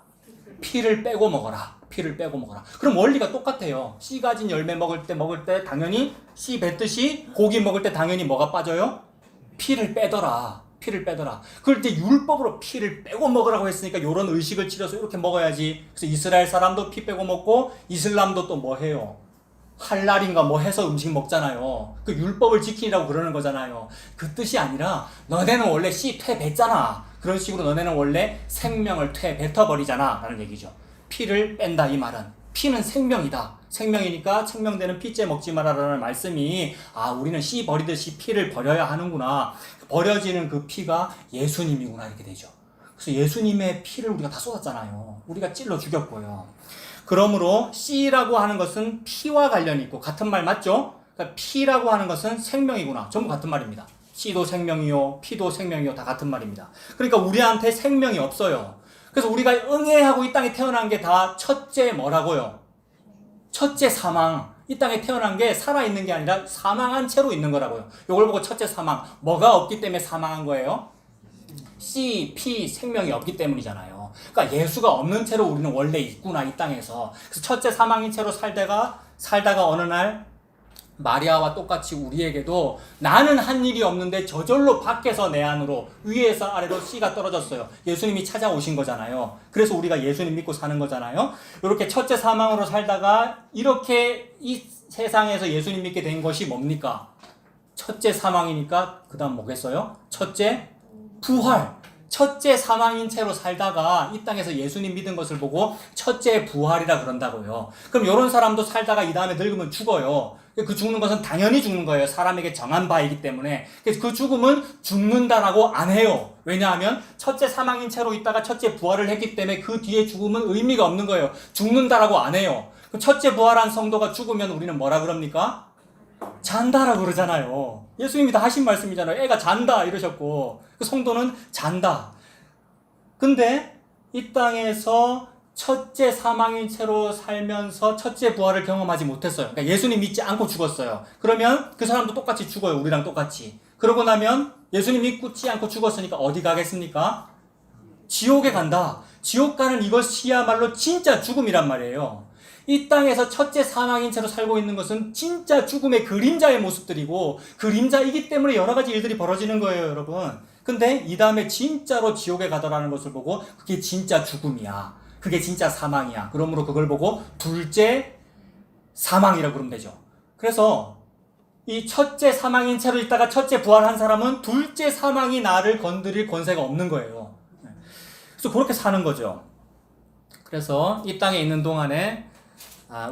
피를 빼고 먹어라. 피를 빼고 먹어라. 그럼 원리가 똑같아요. 씨 가진 열매 먹을 때 당연히 씨 뱉듯이 고기 먹을 때 당연히 뭐가 빠져요? 피를 빼더라. 피를 빼더라. 그럴 때 율법으로 피를 빼고 먹으라고 했으니까 이런 의식을 치러서 이렇게 먹어야지. 그래서 이스라엘 사람도 피 빼고 먹고 이슬람도 또 뭐 해요? 할랄인가 뭐 해서 음식 먹잖아요. 그 율법을 지키라고 그러는 거잖아요. 그 뜻이 아니라 너네는 원래 씨 퇴 뱉잖아. 그런 식으로 너네는 원래 생명을 퇴 뱉어버리잖아 라는 얘기죠. 피를 뺀다 이 말은 피는 생명이다. 생명이니까 생명되는 피째 먹지 마라라는 말씀이 우리는 씨 버리듯이 피를 버려야 하는구나. 버려지는 그 피가 예수님이구나 이렇게 되죠. 그래서 예수님의 피를 우리가 다 쏟았잖아요. 우리가 찔러 죽였고요. 그러므로 씨라고 하는 것은 피와 관련이 있고 같은 말 맞죠? 그러니까 피라고 하는 것은 생명이구나. 전부 같은 말입니다. 씨도 생명이요, 피도 생명이요, 다 같은 말입니다. 그러니까 우리한테 생명이 없어요. 그래서 우리가 응애하고 이 땅에 태어난 게 다 첫째 뭐라고요? 첫째 사망. 이 땅에 태어난 게 살아있는 게 아니라 사망한 채로 있는 거라고요. 이걸 보고 첫째 사망. 뭐가 없기 때문에 사망한 거예요? 씨, 피, 생명이 없기 때문이잖아요. 그러니까 예수가 없는 채로 우리는 원래 있구나 이 땅에서. 그래서 첫째 사망인 채로 살다가 어느 날 마리아와 똑같이 우리에게도 나는 한 일이 없는데 저절로 밖에서 내 안으로 위에서 아래로 씨가 떨어졌어요. 예수님이 찾아오신 거잖아요. 그래서 우리가 예수님 믿고 사는 거잖아요. 이렇게 첫째 사망으로 살다가 이렇게 이 세상에서 예수님 믿게 된 것이 뭡니까? 첫째 사망이니까 그 다음 뭐겠어요? 첫째 부활. 첫째 사망인 채로 살다가 이 땅에서 예수님 믿은 것을 보고 첫째 부활이라 그런다고요. 그럼 이런 사람도 살다가 이 다음에 늙으면 죽어요. 그 죽는 것은 당연히 죽는 거예요. 사람에게 정한 바이기 때문에. 그래서 그 죽음은 죽는다라고 안 해요. 왜냐하면 첫째 사망인 채로 있다가 첫째 부활을 했기 때문에 그 뒤에 죽음은 의미가 없는 거예요. 죽는다라고 안 해요. 첫째 부활한 성도가 죽으면 우리는 뭐라 그럽니까? 잔다라고 그러잖아요. 예수님이 다 하신 말씀이잖아요. 애가 잔다 이러셨고 그 성도는 잔다. 근데 이 땅에서 첫째 사망인 채로 살면서 첫째 부활을 경험하지 못했어요. 그러니까 예수님 믿지 않고 죽었어요. 그러면 그 사람도 똑같이 죽어요. 우리랑 똑같이. 그러고 나면 예수님 믿지 않고 죽었으니까 어디 가겠습니까? 지옥에 간다. 지옥 가는 이것이야말로 진짜 죽음이란 말이에요. 이 땅에서 첫째 사망인 채로 살고 있는 것은 진짜 죽음의 그림자의 모습들이고 그림자이기 때문에 여러 가지 일들이 벌어지는 거예요, 여러분. 근데 이 다음에 진짜로 지옥에 가더라는 것을 보고 그게 진짜 죽음이야. 그게 진짜 사망이야. 그러므로 그걸 보고 둘째 사망이라고 그러면 되죠. 그래서 이 첫째 사망인 채로 있다가 첫째 부활한 사람은 둘째 사망이 나를 건드릴 권세가 없는 거예요. 그래서 그렇게 사는 거죠. 그래서 이 땅에 있는 동안에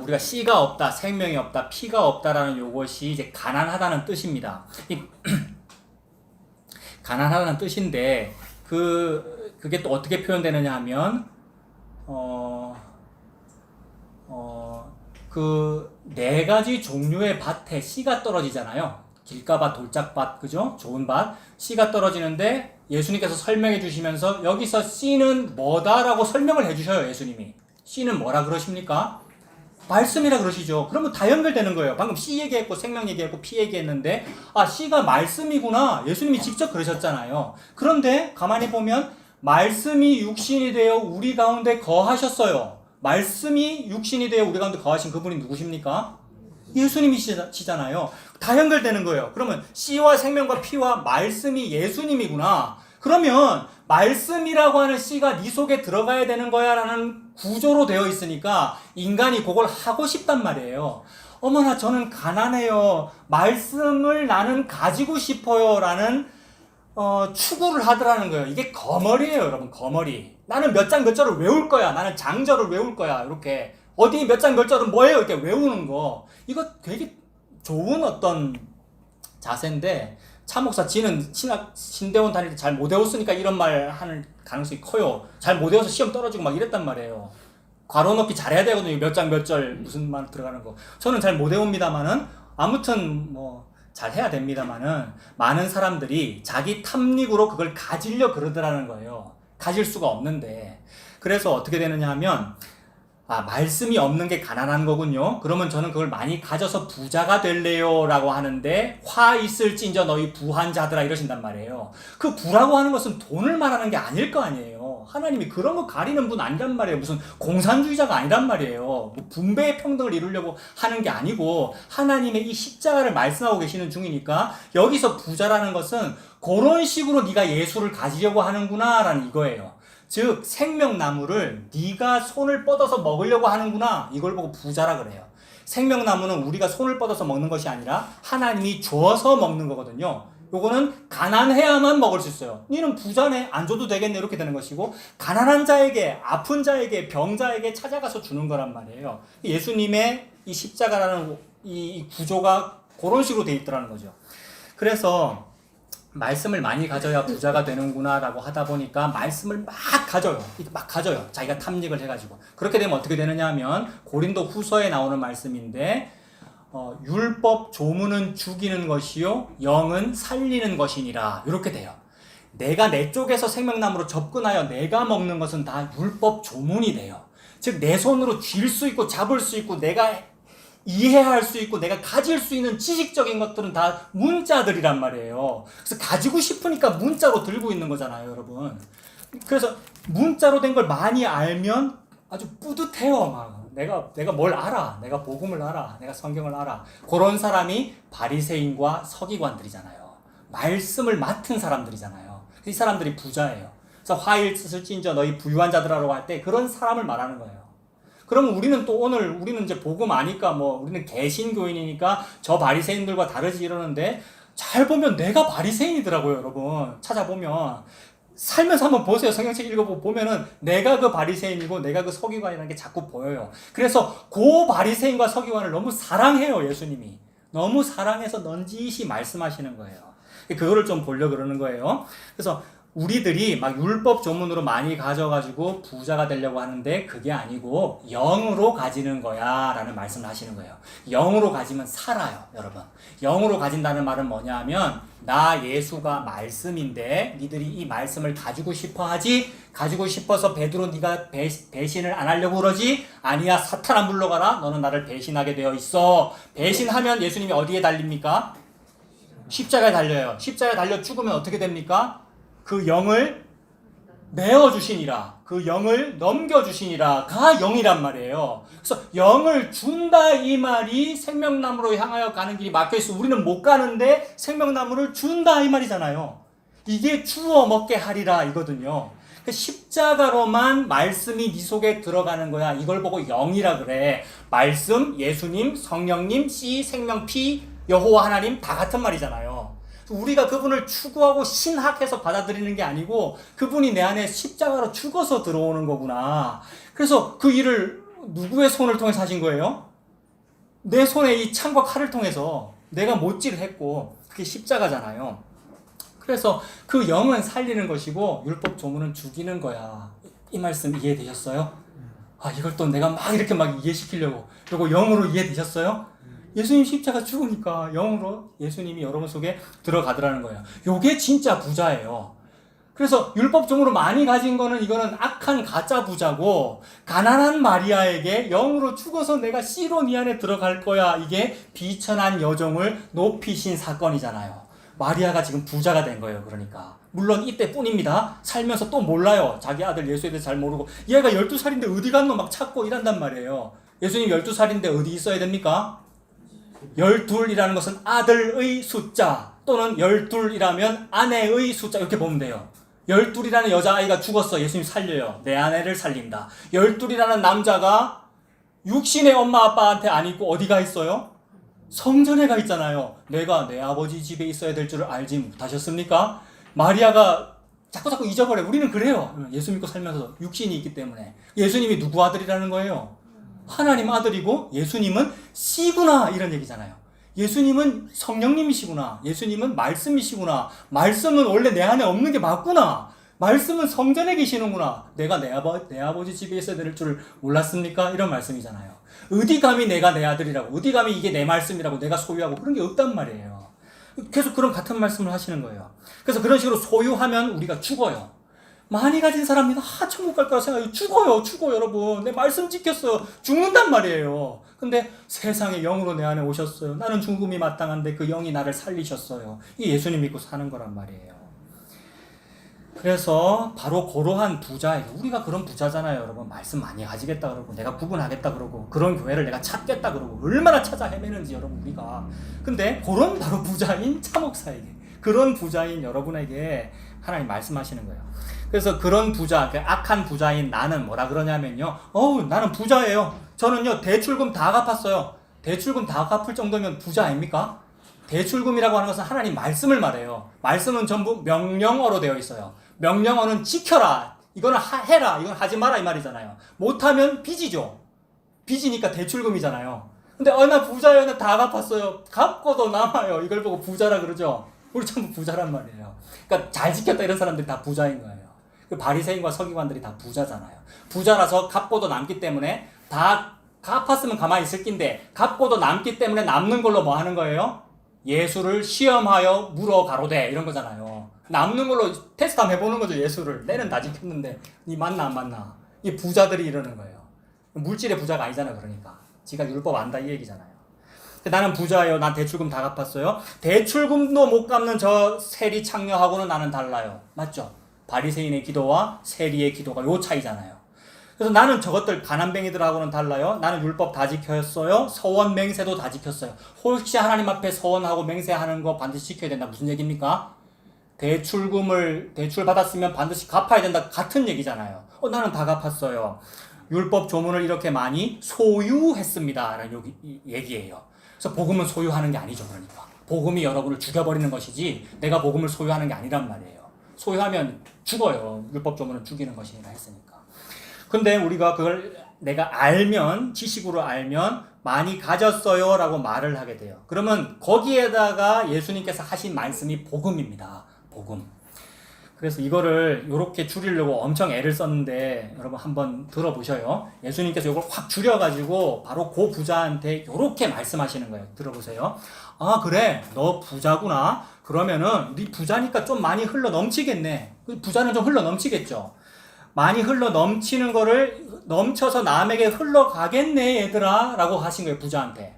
우리가 씨가 없다, 생명이 없다, 피가 없다라는 요것이 이제 가난하다는 뜻입니다. 가난하다는 뜻인데 그게 또 어떻게 표현되느냐 하면 그 네 가지 종류의 밭에 씨가 떨어지잖아요. 길가밭, 돌짝밭, 그죠? 좋은 밭, 씨가 떨어지는데 예수님께서 설명해 주시면서 여기서 씨는 뭐다라고 설명을 해 주셔요, 예수님이. 씨는 뭐라 그러십니까? 말씀이라 그러시죠. 그러면 다 연결되는 거예요. 방금 씨 얘기했고 생명 얘기했고 피 얘기했는데 씨가 말씀이구나. 예수님이 직접 그러셨잖아요. 그런데 가만히 보면 말씀이 육신이 되어 우리 가운데 거하셨어요. 말씀이 육신이 되어 우리 가운데 거하신 그분이 누구십니까? 예수님이시잖아요. 다 연결되는 거예요. 그러면 씨와 생명과 피와 말씀이 예수님이구나. 그러면 말씀이라고 하는 씨가 네 속에 들어가야 되는 거야 라는 구조로 되어 있으니까 인간이 그걸 하고 싶단 말이에요. 어머나 저는 가난해요. 말씀을 나는 가지고 싶어요 라는 추구를 하더라는 거예요. 이게 거머리예요, 여러분. 거머리. 나는 몇 장 몇 절을 외울 거야. 나는 장절을 외울 거야. 이렇게 어디 몇 장 몇 절은 뭐예요? 이렇게 외우는 거. 이거 되게 좋은 어떤 자세인데 차 목사 지는 신대원 다닐 때 잘 못 외웠으니까 이런 말 하는 가능성이 커요. 잘 못 외워서 시험 떨어지고 막 이랬단 말이에요. 괄호 넣기 잘해야 되거든요. 몇 장 몇 절 무슨 말 들어가는 거. 저는 잘 못 외웁니다만은 아무튼 뭐 잘 해야 됩니다만은 많은 사람들이 자기 탐닉으로 그걸 가지려 그러더라는 거예요. 가질 수가 없는데. 그래서 어떻게 되느냐 하면 말씀이 없는 게 가난한 거군요. 그러면 저는 그걸 많이 가져서 부자가 될래요 라고 하는데 화 있을진저 너희 부한 자들아 이러신단 말이에요. 그 부라고 하는 것은 돈을 말하는 게 아닐 거 아니에요. 말이에요. 하나님이 그런 거 가리는 분 아니란 말이에요. 무슨 공산주의자가 아니란 말이에요. 뭐 분배의 평등을 이루려고 하는 게 아니고 하나님의 이 십자가를 말씀하고 계시는 중이니까 여기서 부자라는 것은 그런 식으로 네가 예수를 가지려고 하는구나 라는 이거예요. 즉 생명나무를 네가 손을 뻗어서 먹으려고 하는구나, 이걸 보고 부자라 그래요. 생명나무는 우리가 손을 뻗어서 먹는 것이 아니라 하나님이 주어서 먹는 거거든요. 요거는 가난해야만 먹을 수 있어요. 니는 부자네, 안 줘도 되겠네, 이렇게 되는 것이고, 가난한 자에게, 아픈 자에게, 병자에게 찾아가서 주는 거란 말이에요. 예수님의 이 십자가라는 이 구조가 그런 식으로 돼 있더라는 거죠. 그래서 말씀을 많이 가져야 부자가 되는구나 라고 하다 보니까 말씀을 막 가져요. 자기가 탐닉을 해가지고. 그렇게 되면 어떻게 되느냐 하면 고린도 후서에 나오는 말씀인데, 율법 조문은 죽이는 것이요 영은 살리는 것이니라, 이렇게 돼요. 내가 내 쪽에서 생명나무로 접근하여 내가 먹는 것은 다 율법 조문이 돼요. 즉 내 손으로 쥘 수 있고 잡을 수 있고 내가 이해할 수 있고 내가 가질 수 있는 지식적인 것들은 다 문자들이란 말이에요. 그래서 가지고 싶으니까 문자로 들고 있는 거잖아요, 여러분. 그래서 문자로 된 걸 많이 알면 아주 뿌듯해요. 막 내가 뭘 알아, 내가 복음을 알아, 내가 성경을 알아. 그런 사람이 바리새인과 서기관들이잖아요. 말씀을 맡은 사람들이잖아요. 이 사람들이 부자예요. 그래서 화일 뜻을 찐저 너희 부유한 자들아라고 할 때 그런 사람을 말하는 거예요. 그러면 우리는 또 오늘 우리는 이제 복음 아니까 뭐 우리는 개신교인이니까 저 바리새인들과 다르지 이러는데, 잘 보면 내가 바리새인이더라고요, 여러분. 찾아보면 살면서 한번 보세요. 성경책 읽어보고 보면은 내가 그 바리새인이고 내가 그 서기관이라는 게 자꾸 보여요. 그래서 그 바리새인과 서기관을 너무 사랑해요, 예수님이. 너무 사랑해서 넌지시 말씀하시는 거예요. 그거를 좀 보려고 그러는 거예요. 그래서 우리들이 막 율법 조문으로 많이 가져가지고 부자가 되려고 하는데 그게 아니고 영으로 가지는 거야 라는 말씀을 하시는 거예요. 영으로 가지면 살아요, 여러분. 영으로 가진다는 말은 뭐냐 하면, 나 예수가 말씀인데 니들이 이 말씀을 가지고 싶어 하지, 가지고 싶어서 베드로 네가 배신을 안 하려고 그러지? 아니야, 사탄아 물러가라, 너는 나를 배신하게 되어 있어. 배신하면 예수님이 어디에 달립니까? 십자가에 달려요. 십자가에 달려 죽으면 어떻게 됩니까? 그 영을 내어주시니라, 그 영을 넘겨주시니라가 영이란 말이에요. 그래서 영을 준다 이 말이 생명나무로 향하여 가는 길이 막혀있어 우리는 못 가는데 생명나무를 준다 이 말이잖아요. 이게 주어 먹게 하리라 이거든요. 십자가로만 말씀이 네 속에 들어가는 거야. 이걸 보고 영이라 그래. 말씀, 예수님, 성령님, 씨, 생명, 피, 여호와 하나님 다 같은 말이잖아요. 우리가 그분을 추구하고 신학해서 받아들이는 게 아니고 그분이 내 안에 십자가로 죽어서 들어오는 거구나. 그래서 그 일을 누구의 손을 통해서 하신 거예요? 내 손에 이 창과 칼을 통해서 내가 못질을 했고, 그게 십자가잖아요. 그래서 그 영은 살리는 것이고 율법 조문은 죽이는 거야. 이 말씀 이해되셨어요? 아, 이걸 또 내가 막 이렇게 막 이해시키려고, 그리고 영으로 이해되셨어요? 예수님 십자가 죽으니까 영으로 예수님이 여러분 속에 들어가더라는 거예요. 요게 진짜 부자예요. 그래서 율법적으로 많이 가진 거는 이거는 악한 가짜 부자고, 가난한 마리아에게 영으로 죽어서 내가 씨로 네 안에 들어갈 거야, 이게 비천한 여종을 높이신 사건이잖아요. 마리아가 지금 부자가 된 거예요. 그러니까 물론 이때뿐입니다. 살면서 또 몰라요. 자기 아들 예수에 대해서 잘 모르고, 얘가 12살인데 어디 갔노 막 찾고 이란단 말이에요. 예수님 12살인데 어디 있어야 됩니까? 12이라는 것은 아들의 숫자, 또는 12이라면 아내의 숫자, 이렇게 보면 돼요. 12이라는 여자아이가 죽었어. 예수님 살려요. 내 아내를 살린다. 12이라는 남자가 육신의 엄마 아빠한테 안 있고 어디가 있어요? 성전에 가 있잖아요. 내가 내 아버지 집에 있어야 될 줄을 알지 못하셨습니까? 마리아가 자꾸 잊어버려요. 우리는 그래요. 예수 믿고 살면서 육신이 있기 때문에. 예수님이 누구 아들이라는 거예요? 하나님 아들이고 예수님은 씨구나, 이런 얘기잖아요. 예수님은 성령님이시구나. 예수님은 말씀이시구나. 말씀은 원래 내 안에 없는 게 맞구나. 말씀은 성전에 계시는구나. 내가 내 아버지 집에 있어야 될 줄을 몰랐습니까? 이런 말씀이잖아요. 어디 감히 내가 내 아들이라고, 어디 감히 이게 내 말씀이라고 내가 소유하고, 그런 게 없단 말이에요. 계속 그런 같은 말씀을 하시는 거예요. 그래서 그런 식으로 소유하면 우리가 죽어요. 많이 가진 사람이 천국 갈 거라 생각해요. 죽어요, 여러분. 내 말씀 지켰어요. 죽는단 말이에요. 근데 세상에 영으로 내 안에 오셨어요. 나는 죽음이 마땅한데 그 영이 나를 살리셨어요. 이게 예수님 믿고 사는 거란 말이에요. 그래서 바로 그러한 부자에게, 우리가 그런 부자잖아요 여러분. 말씀 많이 가지겠다 그러고 내가 구분하겠다 그러고 그런 교회를 내가 찾겠다 그러고 얼마나 찾아 헤매는지 여러분 우리가. 근데 그런 바로 부자인 차목사에게, 그런 부자인 여러분에게 하나님 말씀하시는 거예요. 그래서 그런 부자, 그 악한 부자인 나는 뭐라 그러냐면요, 나는 부자예요. 저는요 대출금 다 갚았어요. 대출금 다 갚을 정도면 부자 아닙니까? 대출금이라고 하는 것은 하나님 말씀을 말해요. 말씀은 전부 명령어로 되어 있어요. 명령어는 지켜라, 이거는 해라, 이건 하지 마라 이 말이잖아요. 못하면 빚이죠. 빚이니까 대출금이잖아요. 근데 나 부자예요, 나 다 갚았어요. 갚고도 남아요. 이걸 보고 부자라 그러죠. 우리 전부 부자란 말이에요. 그러니까 잘 지켰다 이런 사람들이 다 부자인 거예요. 그 바리새인과 서기관들이 다 부자잖아요. 부자라서 갚고도 남기 때문에, 다 갚았으면 가만히 있을 낀데 갚고도 남기 때문에 남는 걸로 뭐 하는 거예요? 예수를 시험하여 물어 가로되 이런 거잖아요. 남는 걸로 테스트 한번 해보는 거죠. 예수를 내는 다 지켰는데 니 맞나 안 맞나. 이 부자들이 이러는 거예요. 물질의 부자가 아니잖아요. 그러니까 지가 율법 안다 이 얘기잖아요. 나는 부자예요. 난 대출금 다 갚았어요. 대출금도 못 갚는 저 세리 창녀하고는 나는 달라요. 맞죠? 바리새인의 기도와 세리의 기도가 요 차이잖아요. 그래서 나는 저것들 가난뱅이들하고는 달라요. 나는 율법 다 지켰어요. 서원 맹세도 다 지켰어요. 혹시 하나님 앞에 서원하고 맹세하는 거 반드시 지켜야 된다. 무슨 얘기입니까? 대출 받았으면 반드시 갚아야 된다. 같은 얘기잖아요. 나는 다 갚았어요. 율법 조문을 이렇게 많이 소유했습니다. 라는 얘기예요. 그래서 복음은 소유하는 게 아니죠. 그러니까 복음이 여러분을 죽여버리는 것이지 내가 복음을 소유하는 게 아니란 말이에요. 소유하면 죽어요. 율법 조문은 죽이는 것이니까 했으니까. 근데 우리가 그걸 내가 알면, 지식으로 알면 많이 가졌어요 라고 말을 하게 돼요. 그러면 거기에다가 예수님께서 하신 말씀이 복음입니다. 복음. 그래서 이거를 이렇게 줄이려고 엄청 애를 썼는데 여러분 한번 들어보셔요. 예수님께서 이걸 확 줄여가지고 바로 그 부자한테 이렇게 말씀하시는 거예요. 들어보세요. 아 그래 너 부자구나. 그러면은 네 부자니까 좀 많이 흘러 넘치겠네. 부자는 좀 흘러 넘치겠죠. 많이 흘러 넘치는 거를 넘쳐서 남에게 흘러가겠네 얘들아 라고 하신 거예요. 부자한테.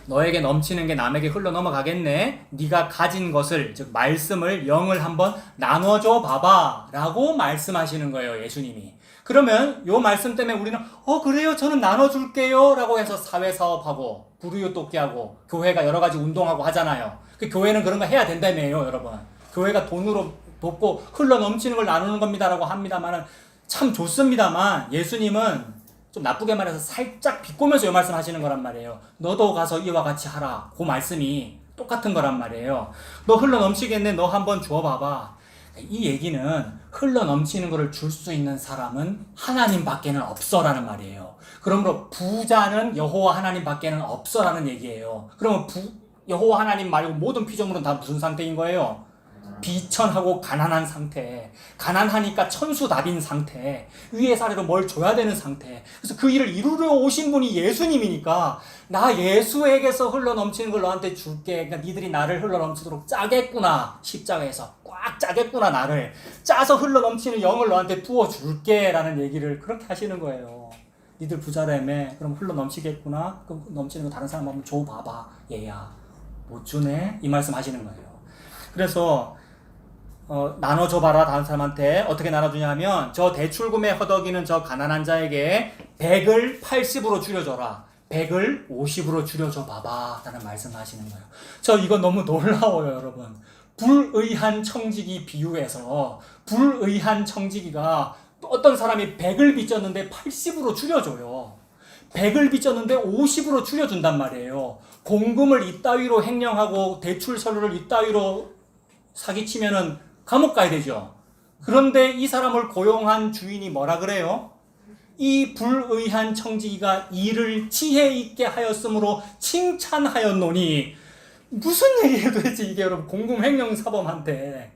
너에게 넘치는 게 남에게 흘러 넘어가겠네. 네가 가진 것을, 즉 말씀을, 영을 한번 나눠줘 봐봐 라고 말씀하시는 거예요. 예수님이. 그러면 요 말씀 때문에 우리는 그래요 저는 나눠줄게요 라고 해서 사회사업하고 불우이웃돕기하고 교회가 여러 가지 운동하고 하잖아요. 그 교회는 그런 거 해야 된다며요 여러분. 교회가 돈으로 돕고 흘러 넘치는 걸 나누는 겁니다라고 합니다만은 참 좋습니다만 예수님은 좀 나쁘게 말해서 살짝 비꼬면서 이 말씀 하시는 거란 말이에요. 너도 가서 이와 같이 하라. 그 말씀이 똑같은 거란 말이에요. 너 흘러 넘치겠네. 너 한번 줘봐봐. 이 얘기는 흘러 넘치는 거를 줄 수 있는 사람은 하나님 밖에는 없어라는 말이에요. 그러므로 부자는 여호와 하나님 밖에는 없어라는 얘기예요. 그러면 여호와 하나님 말고 모든 피조물은 다 무슨 상태인 거예요? 비천하고 가난한 상태, 가난하니까 천수답인 상태, 위에서 아래로 뭘 줘야 되는 상태. 그래서 그 일을 이루려 오신 분이 예수님이니까 나 예수에게서 흘러넘치는 걸 너한테 줄게. 그러니까 니들이 나를 흘러넘치도록 짜겠구나. 십자가에서 꽉 짜겠구나. 나를 짜서 흘러넘치는 영을 너한테 부어줄게 라는 얘기를 그렇게 하시는 거예요. 니들 부자라며. 그럼 흘러넘치겠구나. 그럼 넘치는 거 다른 사람 한번 줘봐봐. 얘야 못 주네. 이 말씀 하시는 거예요. 그래서 나눠줘봐라. 다른 사람한테. 어떻게 나눠주냐면 저 대출금에 허덕이는 저 가난한 자에게 100을 80으로 줄여줘라. 100을 50으로 줄여줘 봐봐 라는 말씀하시는 거예요. 저 이거 너무 놀라워요 여러분. 불의한 청지기 비유에서 불의한 청지기가 어떤 사람이 100을 빚졌는데 80으로 줄여줘요. 100을 빚졌는데 50으로 줄여준단 말이에요. 공금을 이따위로 횡령하고 대출 서류를 이따위로 사기치면은 감옥 가야 되죠. 그런데 이 사람을 고용한 주인이 뭐라 그래요? 이 불의한 청지기가 일을 지혜 있게 하였으므로 칭찬하였노니. 무슨 얘기예요 도대체 이게 여러분. 공금 횡령 사범한테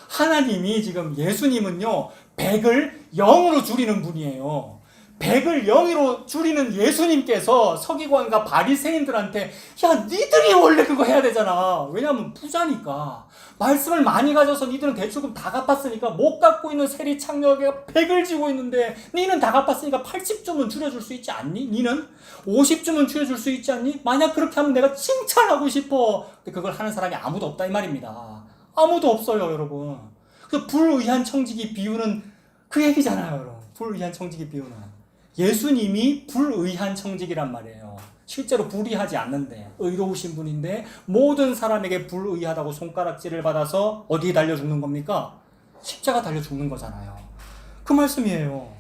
하나님이 지금 예수님은요 100을 0으로 줄이는 분이에요. 100을 0으로 줄이는 예수님께서 서기관과 바리새인들한테 야 니들이 원래 그거 해야 되잖아. 왜냐하면 부자니까. 말씀을 많이 가져서 니들은 대출금 다 갚았으니까 못 갚고 있는 세리 창녀에게 100을 지고 있는데 니는 다 갚았으니까 80주면 줄여줄 수 있지 않니? 니는 50주면 줄여줄 수 있지 않니? 만약 그렇게 하면 내가 칭찬하고 싶어. 근데 그걸 하는 사람이 아무도 없다 이 말입니다. 아무도 없어요 여러분. 그 불의한 청지기 비유는 그 얘기잖아요, 여러분. 불의한 청지기 비유는. 예수님이 불의한 청지기란 말이에요. 실제로 불의하지 않는데 의로우신 분인데 모든 사람에게 불의하다고 손가락질을 받아서 어디에 달려 죽는 겁니까? 십자가 달려 죽는 거잖아요. 그 말씀이에요.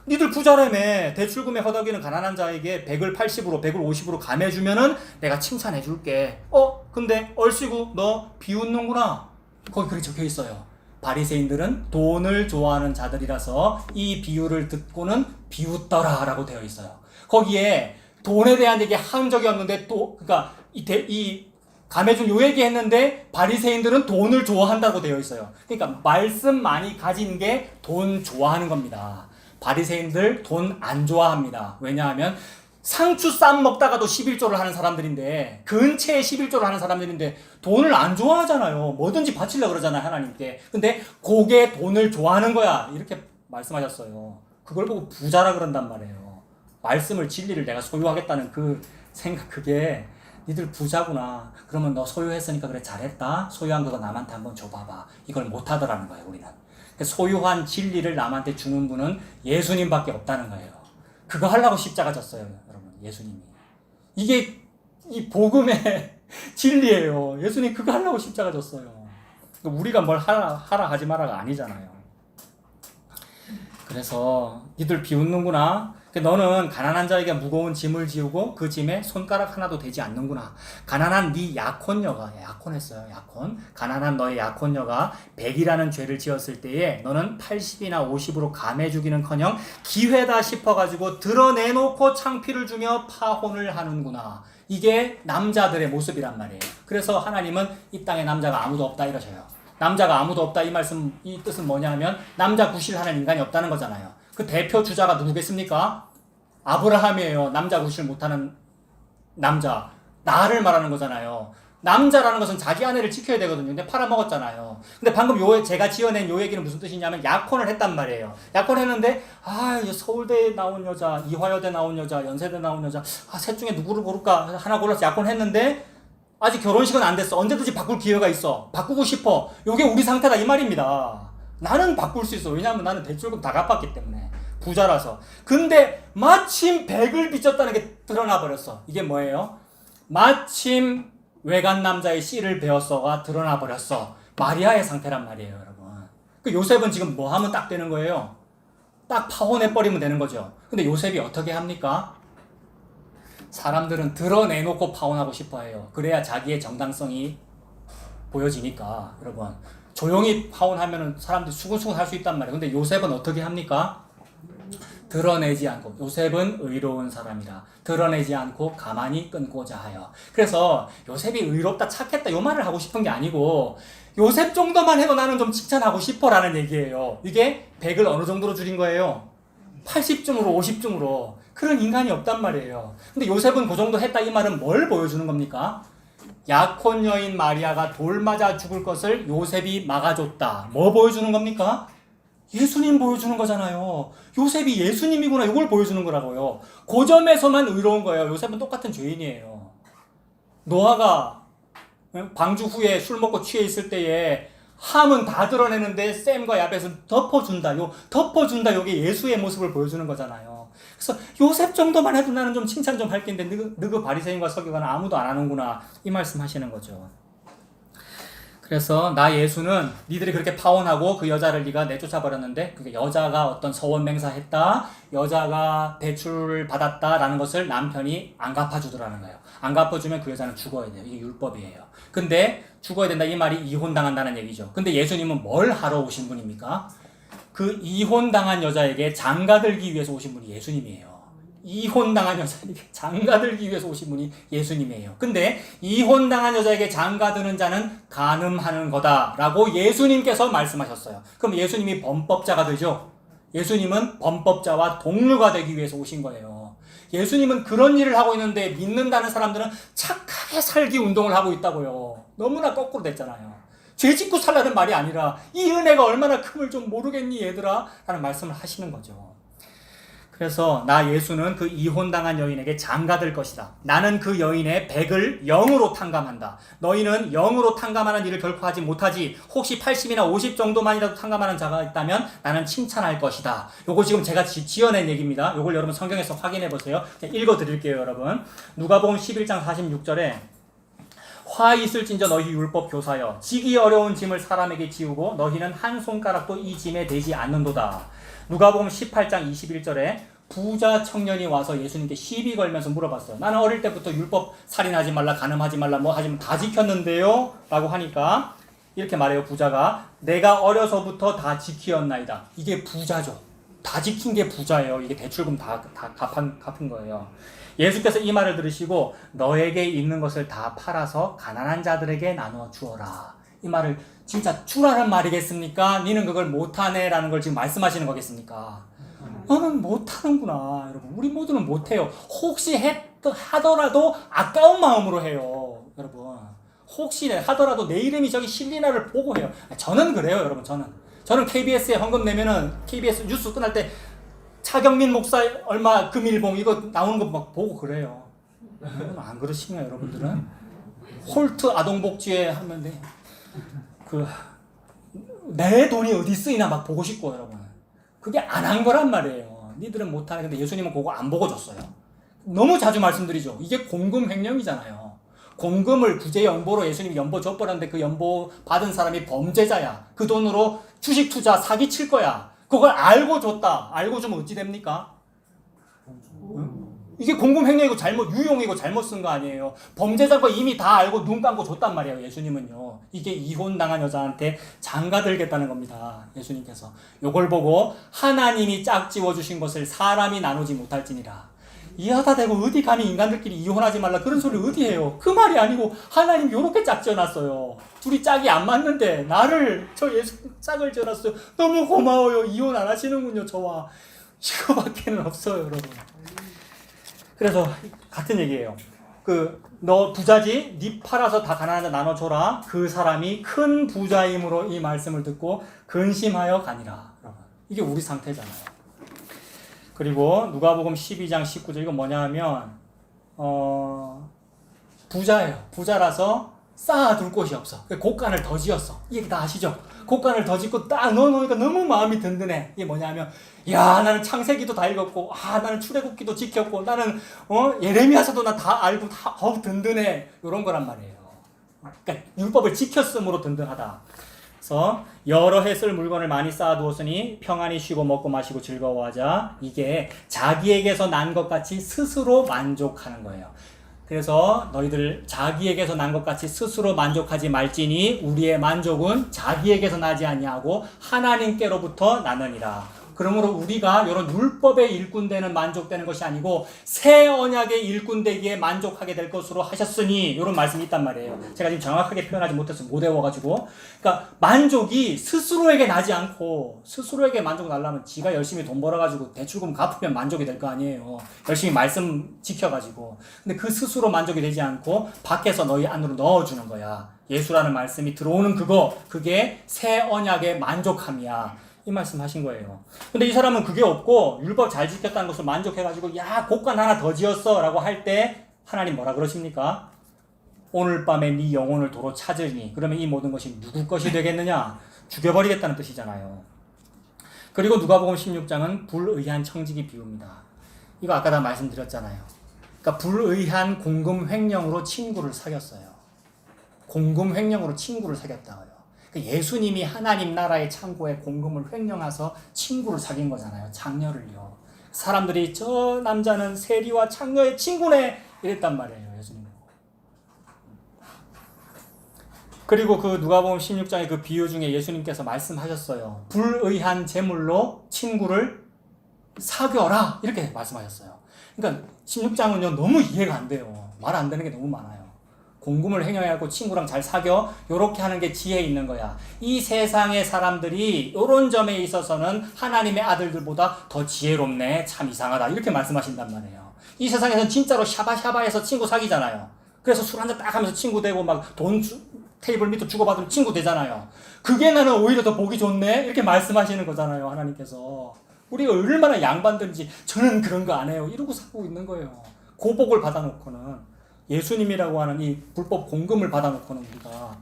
니들 부자라며 대출금에 허덕이는 가난한 자에게 100을 80으로 100을 50으로 감해주면은 내가 칭찬해 줄게. 근데 얼씨구 너 비웃는구나. 거기 그렇게 적혀 있어요. 바리새인들은 돈을 좋아하는 자들이라서 이 비유를 듣고는 비웃더라 라고 되어 있어요. 거기에 돈에 대한 얘기 한 적이 없는데 또 그러니까 이 감해준 요 얘기 했는데 바리새인들은 돈을 좋아한다고 되어 있어요. 그러니까 말씀 많이 가진 게 돈 좋아하는 겁니다. 바리새인들 돈 안 좋아합니다. 왜냐하면 상추 쌈 먹다가도 11조를 하는 사람들인데 근처에 11조를 하는 사람들인데 돈을 안 좋아하잖아요. 뭐든지 바치려고 그러잖아요, 하나님께. 근데 그게 돈을 좋아하는 거야. 이렇게 말씀하셨어요. 그걸 보고 부자라 그런단 말이에요. 말씀을 진리를 내가 소유하겠다는 그 생각, 그게 니들 부자구나. 그러면 너 소유했으니까 그래 잘했다. 소유한 거 남한테 한번 줘봐봐. 이걸 못하더라는 거예요, 우리는. 소유한 진리를 남한테 주는 분은 예수님밖에 없다는 거예요. 그거 하려고 십자가 졌어요, 여러분. 예수님이. 이게 이 복음의 진리예요. 예수님 그거 하려고 십자가 졌어요. 우리가 뭘 하라 하지 마라가 아니잖아요. 그래서 니들 비웃는구나. 너는 가난한 자에게 무거운 짐을 지우고 그 짐에 손가락 하나도 되지 않는구나. 가난한 네 약혼녀가, 약혼했어요, 약혼. 가난한 너의 약혼녀가 100이라는 죄를 지었을 때에 너는 80이나 50으로 감해 주기는커녕 기회다 싶어가지고 드러내놓고 창피를 주며 파혼을 하는구나. 이게 남자들의 모습이란 말이에요. 그래서 하나님은 이 땅에 남자가 아무도 없다 이러셔요. 남자가 아무도 없다 이 말씀, 이 뜻은 뭐냐면 남자 구실하는 인간이 없다는 거잖아요. 그 대표 주자가 누구겠습니까? 아브라함이에요. 남자 구실 못하는 남자. 나를 말하는 거잖아요. 남자라는 것은 자기 아내를 지켜야 되거든요. 근데 팔아먹었잖아요. 근데 방금 제가 지어낸 요 얘기는 무슨 뜻이냐면 약혼을 했단 말이에요. 약혼했는데 서울대 나온 여자, 이화여대 나온 여자, 연세대 나온 여자, 셋 중에 누구를 고를까 하나 골라서 약혼했는데 아직 결혼식은 안 됐어. 언제든지 바꿀 기회가 있어. 바꾸고 싶어. 요게 우리 상태다 이 말입니다. 나는 바꿀 수 있어. 왜냐하면 나는 대출금 다 갚았기 때문에. 부자라서. 근데 마침 100을 빚졌다는 게 드러나 버렸어. 이게 뭐예요? 마침 외간 남자의 씨를 베었어가 드러나 버렸어. 마리아의 상태란 말이에요, 여러분. 그 요셉은 지금 뭐 하면 딱 되는 거예요? 딱 파혼해 버리면 되는 거죠. 근데 요셉이 어떻게 합니까? 사람들은 드러내놓고 파혼하고 싶어 해요. 그래야 자기의 정당성이 보여지니까, 여러분. 조용히 파혼하면 사람들이 수근수근 할 수 있단 말이에요. 근데 요셉은 어떻게 합니까? 드러내지 않고, 요셉은 의로운 사람이라 드러내지 않고 가만히 끊고자 하여. 그래서 요셉이 의롭다 착했다 요 말을 하고 싶은 게 아니고 요셉 정도만 해도 나는 좀 칭찬하고 싶어 라는 얘기예요. 이게 100을 어느 정도로 줄인 거예요? 80점으로 50점으로. 그런 인간이 없단 말이에요. 근데 요셉은 그 정도 했다 이 말은 뭘 보여주는 겁니까? 약혼 여인 마리아가 돌 맞아 죽을 것을 요셉이 막아줬다. 뭐 보여주는 겁니까? 예수님 보여주는 거잖아요. 요셉이 예수님이구나 이걸 보여주는 거라고요. 그 점에서만 의로운 거예요. 요셉은 똑같은 죄인이에요. 노아가 방주 후에 술 먹고 취해 있을 때에 함은 다 드러내는데 샘과 야벳은 덮어준다. 덮어준다. 이게 예수의 모습을 보여주는 거잖아요. 그래서 요셉 정도만 해도 나는 좀 칭찬 좀 할 텐데 너그 바리새인과 서기관은 아무도 안 하는구나. 이 말씀 하시는 거죠. 그래서 나 예수는 니들이 그렇게 파혼하고 그 여자를 네가 내쫓아버렸는데 그 여자가 어떤 서원맹사했다, 여자가 대출을 받았다라는 것을 남편이 안 갚아주더라는 거예요. 안 갚아주면 그 여자는 죽어야 돼요. 이게 율법이에요. 근데 죽어야 된다 이 말이 이혼당한다는 얘기죠. 근데 예수님은 뭘 하러 오신 분입니까? 그 이혼당한 여자에게 장가들기 위해서 오신 분이 예수님이에요. 이혼당한 여자에게 장가들기 위해서 오신 분이 예수님이에요. 근데 이혼당한 여자에게 장가드는 자는 간음하는 거다라고 예수님께서 말씀하셨어요. 그럼 예수님이 범법자가 되죠? 예수님은 범법자와 동료가 되기 위해서 오신 거예요. 예수님은 그런 일을 하고 있는데 믿는다는 사람들은 착하게 살기 운동을 하고 있다고요. 너무나 거꾸로 됐잖아요. 죄 짓고 살라는 말이 아니라 이 은혜가 얼마나 큼을 좀 모르겠니 얘들아? 라는 말씀을 하시는 거죠. 그래서 나 예수는 그 이혼당한 여인에게 장가들 것이다. 나는 그 여인의 100을 0으로 탕감한다. 너희는 0으로 탕감하는 일을 결코 하지 못하지. 혹시 80이나 50 정도만이라도 탕감하는 자가 있다면 나는 칭찬할 것이다. 요거 지금 제가 지어낸 얘기입니다. 요걸 여러분 성경에서 확인해 보세요. 읽어 드릴게요, 여러분. 누가복음 11장 46절에 화 있을진저 너희 율법 교사여 지기 어려운 짐을 사람에게 지우고 너희는 한 손가락도 이 짐에 대지 않는도다. 누가복음 18장 21절에 부자 청년이 와서 예수님께 시비 걸면서 물어봤어요. 나는 어릴 때부터 율법 살인하지 말라, 간음하지 말라, 뭐 하지만 다 지켰는데요? 라고 하니까 이렇게 말해요. 부자가 내가 어려서부터 다 지키었나이다. 이게 부자죠. 다 지킨 게 부자예요. 이게 대출금 다 갚은 거예요. 예수께서 이 말을 들으시고 너에게 있는 것을 다 팔아서 가난한 자들에게 나눠 주어라. 이 말을 진짜 주라는 말이겠습니까? 니는 그걸 못하네 라는 걸 지금 말씀하시는 거겠습니까? 너는 못하는구나. 여러분, 우리 모두는 못해요. 혹시 하더라도 아까운 마음으로 해요. 여러분, 혹시 하더라도 내 이름이 저기 실리나를 보고 해요. 저는 그래요. 여러분, 저는 KBS에 헌금 내면은 KBS 뉴스 끝날 때 차경민 목사 얼마 금일봉 이거 나오는 거 막 보고 그래요. 여러분 안 그러시나요, 여러분들은? 홀트 아동복지회 하면 돼. 내 돈이 어디 쓰이나 막 보고 싶고, 여러분. 그게 안 한 거란 말이에요. 니들은 못하네. 근데 예수님은 그거 안 보고 줬어요. 너무 자주 말씀드리죠. 이게 공금 횡령이잖아요. 공금을 구제 연보로 예수님이 연보 줘버렸는데 그 연보 받은 사람이 범죄자야. 그 돈으로 주식 투자 사기 칠 거야. 그걸 알고 줬다. 알고 주면 어찌 됩니까? 이게 공금 횡령이고 유용이고 잘못 쓴 거 아니에요. 범죄자인 거 이미 다 알고 눈 감고 줬단 말이에요. 예수님은요. 이게 이혼당한 여자한테 장가들겠다는 겁니다. 예수님께서. 요걸 보고 하나님이 짝지워 주신 것을 사람이 나누지 못할지니라. 이하다 대고 어디 감히 인간들끼리 이혼하지 말라 그런 소리 어디 해요. 그 말이 아니고 하나님 요렇게 짝 지어놨어요. 둘이 짝이 안 맞는데 저 예수 짝을 지어놨어요. 너무 고마워요. 이혼 안 하시는군요. 저와. 이거밖에는 없어요, 여러분. 그래서 같은 얘기예요. 너 부자지? 네 팔아서 다 가난한 자 나눠줘라. 그 사람이 큰 부자임으로 이 말씀을 듣고 근심하여 가니라. 이게 우리 상태잖아요. 그리고 누가복음 12장 19절 이건 뭐냐 하면 부자예요. 부자라서 쌓아둘 곳이 없어. 곡간을 더 지었어. 이 얘기 다 아시죠? 곡간을 더 짓고 딱 넣어놓으니까 너무 마음이 든든해. 이게 뭐냐 하면 나는 창세기도 다 읽었고 나는 출애굽기도 지켰고 나는 예레미야서도 나 다 알고 다 든든해. 이런 거란 말이에요. 그러니까 율법을 지켰으므로 든든하다. 그래서 여러 해 쓸 물건을 많이 쌓아두었으니 평안히 쉬고 먹고 마시고 즐거워하자. 이게 자기에게서 난 것 같이 스스로 만족하는 거예요. 그래서 너희들 자기에게서 난 것 같이 스스로 만족하지 말지니 우리의 만족은 자기에게서 나지 아니하고 하나님께로부터 나느니라. 그러므로 우리가 이런 율법의 일꾼되는 만족되는 것이 아니고 새 언약의 일꾼되기에 만족하게 될 것으로 하셨으니 이런 말씀이 있단 말이에요. 제가 지금 정확하게 표현하지 못해서 못 외워가지고 그러니까 만족이 스스로에게 나지 않고 스스로에게 만족 날라면 지가 열심히 돈 벌어가지고 대출금 갚으면 만족이 될 거 아니에요. 열심히 말씀 지켜가지고. 근데 그 스스로 만족이 되지 않고 밖에서 너희 안으로 넣어주는 거야. 예수라는 말씀이 들어오는 그게 새 언약의 만족함이야. 이 말씀 하신 거예요. 근데 이 사람은 그게 없고 율법 잘 지켰다는 것을 만족해가지고 곡간 하나 더 지었어 라고 할 때 하나님 뭐라 그러십니까? 오늘 밤에 네 영혼을 도로 찾으니 그러면 이 모든 것이 누구 것이 되겠느냐? 죽여버리겠다는 뜻이잖아요. 그리고 누가복음 16장은 불의한 청지기 비유입니다. 이거 아까 다 말씀드렸잖아요. 그러니까 불의한 공금 횡령으로 친구를 사귀었어요. 공금 횡령으로 친구를 사귀었다고요. 예수님이 하나님 나라의 창고에 공금을 횡령해서 친구를 사귄 거잖아요. 장녀를요. 사람들이 저 남자는 세리와 창녀의 친구네 이랬단 말이에요. 예수님. 그리고 그 누가복음 16장의 그 비유 중에 예수님께서 말씀하셨어요. 불의한 재물로 친구를 사귀어라 이렇게 말씀하셨어요. 그러니까 16장은요 너무 이해가 안 돼요. 말 안 되는 게 너무 많아요. 공금을 횡령하고 친구랑 잘 사겨 요렇게 하는 게 지혜 있는 거야. 이 세상의 사람들이 요런 점에 있어서는 하나님의 아들들보다 더 지혜롭네. 참 이상하다. 이렇게 말씀하신단 말이에요. 이 세상에서는 진짜로 샤바샤바해서 친구 사귀잖아요. 그래서 술 한잔 딱 하면서 친구 되고 막 돈 테이블 밑으로 주고받으면 친구 되잖아요. 그게 나는 오히려 더 보기 좋네. 이렇게 말씀하시는 거잖아요. 하나님께서. 우리가 얼마나 양반든지 저는 그런 거 안 해요 이러고 살고 있는 거예요. 고복을 받아놓고는, 예수님이라고 하는 이 불법 공금을 받아놓고는 우리가.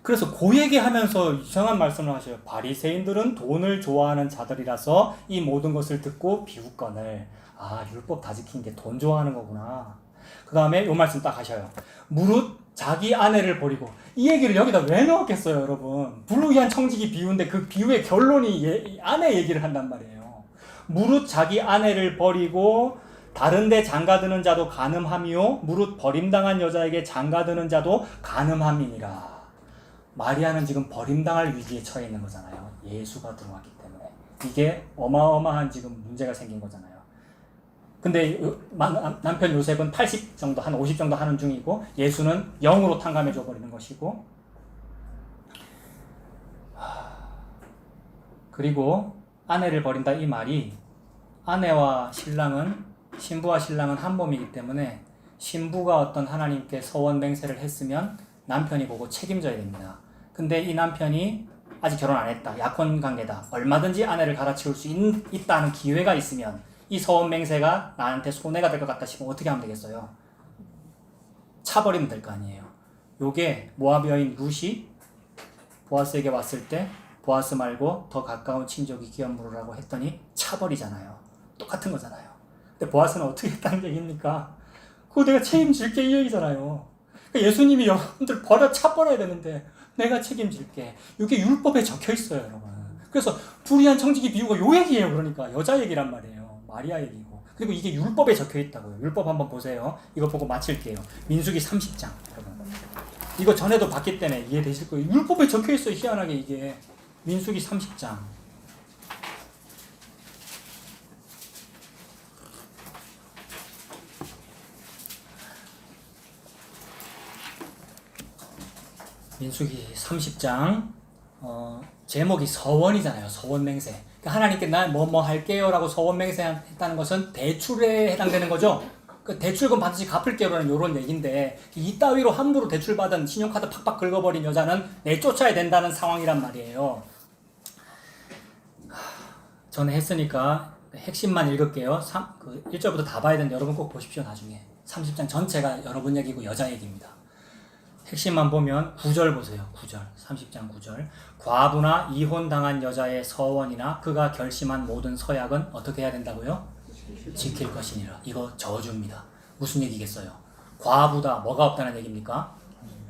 그래서 그 얘기하면서 이상한 말씀을 하셔요. 바리새인들은 돈을 좋아하는 자들이라서 이 모든 것을 듣고 비웃거늘. 아, 율법 다 지킨 게 돈 좋아하는 거구나. 그 다음에 요 말씀 딱 하셔요. 무릇 자기 아내를 버리고. 이 얘기를 여기다 왜 넣었겠어요, 여러분? 불우이한 청지기 비유인데 그 비유의 결론이 아내 얘기를 한단 말이에요. 무릇 자기 아내를 버리고 다른 데 장가드는 자도 간음함이요 무릇 버림당한 여자에게 장가드는 자도 간음함이니라. 마리아는 지금 버림당할 위기에 처해 있는 거잖아요. 예수가 들어왔기 때문에. 이게 어마어마한 지금 문제가 생긴 거잖아요. 근데 남편 요셉은 80 정도, 한 50 정도 하는 중이고, 예수는 0으로 탕감해 줘 버리는 것이고, 그리고 아내를 버린다 이 말이, 아내와 신랑은, 신부와 신랑은 한 몸이기 때문에 신부가 어떤 하나님께 서원 맹세를 했으면 남편이 보고 책임져야 됩니다. 근데 이 남편이 아직 결혼 안 했다, 약혼 관계다, 얼마든지 아내를 갈아치울 수 있다는 기회가 있으면 이 서원 맹세가 나한테 손해가 될 것 같다 싶으면 어떻게 하면 되겠어요? 차버리면 될 거 아니에요. 요게 모압 여인 룻이 보아스에게 왔을 때 보아스 말고 더 가까운 친족이 기업 물으라고 했더니 차버리잖아요. 똑같은 거잖아요. 근데 보아스는 어떻게 했다는 얘기입니까? 그거 내가 책임질게 이 얘기잖아요. 그러니까 예수님이 여러분들 차버려야 되는데 내가 책임질게. 이게 율법에 적혀 있어요, 여러분. 그래서 불의한 청지기 비유가 요 얘기예요. 그러니까 여자 얘기란 말이에요. 마리아 얘기고. 그리고 이게 율법에 적혀 있다고요. 율법 한번 보세요. 이거 보고 마칠게요. 민수기 30장. 여러분. 이거 전에도 봤기 때문에 이해되실 거예요. 율법에 적혀 있어요. 희한하게 이게. 민수기 30장. 민수기 30장. 제목이 서원이잖아요. 서원맹세. 그러니까 하나님께 나 뭐 할게요 라고 서원맹세했다는 것은 대출에 해당되는 거죠. 그 대출금 반드시 갚을게요라는 이런 얘기인데, 이따위로 함부로 대출받은 신용카드 팍팍 긁어버린 여자는 내쫓아야 된다는 상황이란 말이에요. 전에 했으니까 핵심만 읽을게요. 1절부터 다 봐야 되는데 여러분 꼭 보십시오. 나중에 30장 전체가 여러분 얘기고 여자 얘기입니다. 핵심만 보면 9절 보세요. 9절. 30장 9절. 과부나 이혼당한 여자의 서원이나 그가 결심한 모든 서약은 어떻게 해야 된다고요? 지킬 것이니라. 이거 저주입니다. 무슨 얘기겠어요? 과부다. 뭐가 없다는 얘기입니까?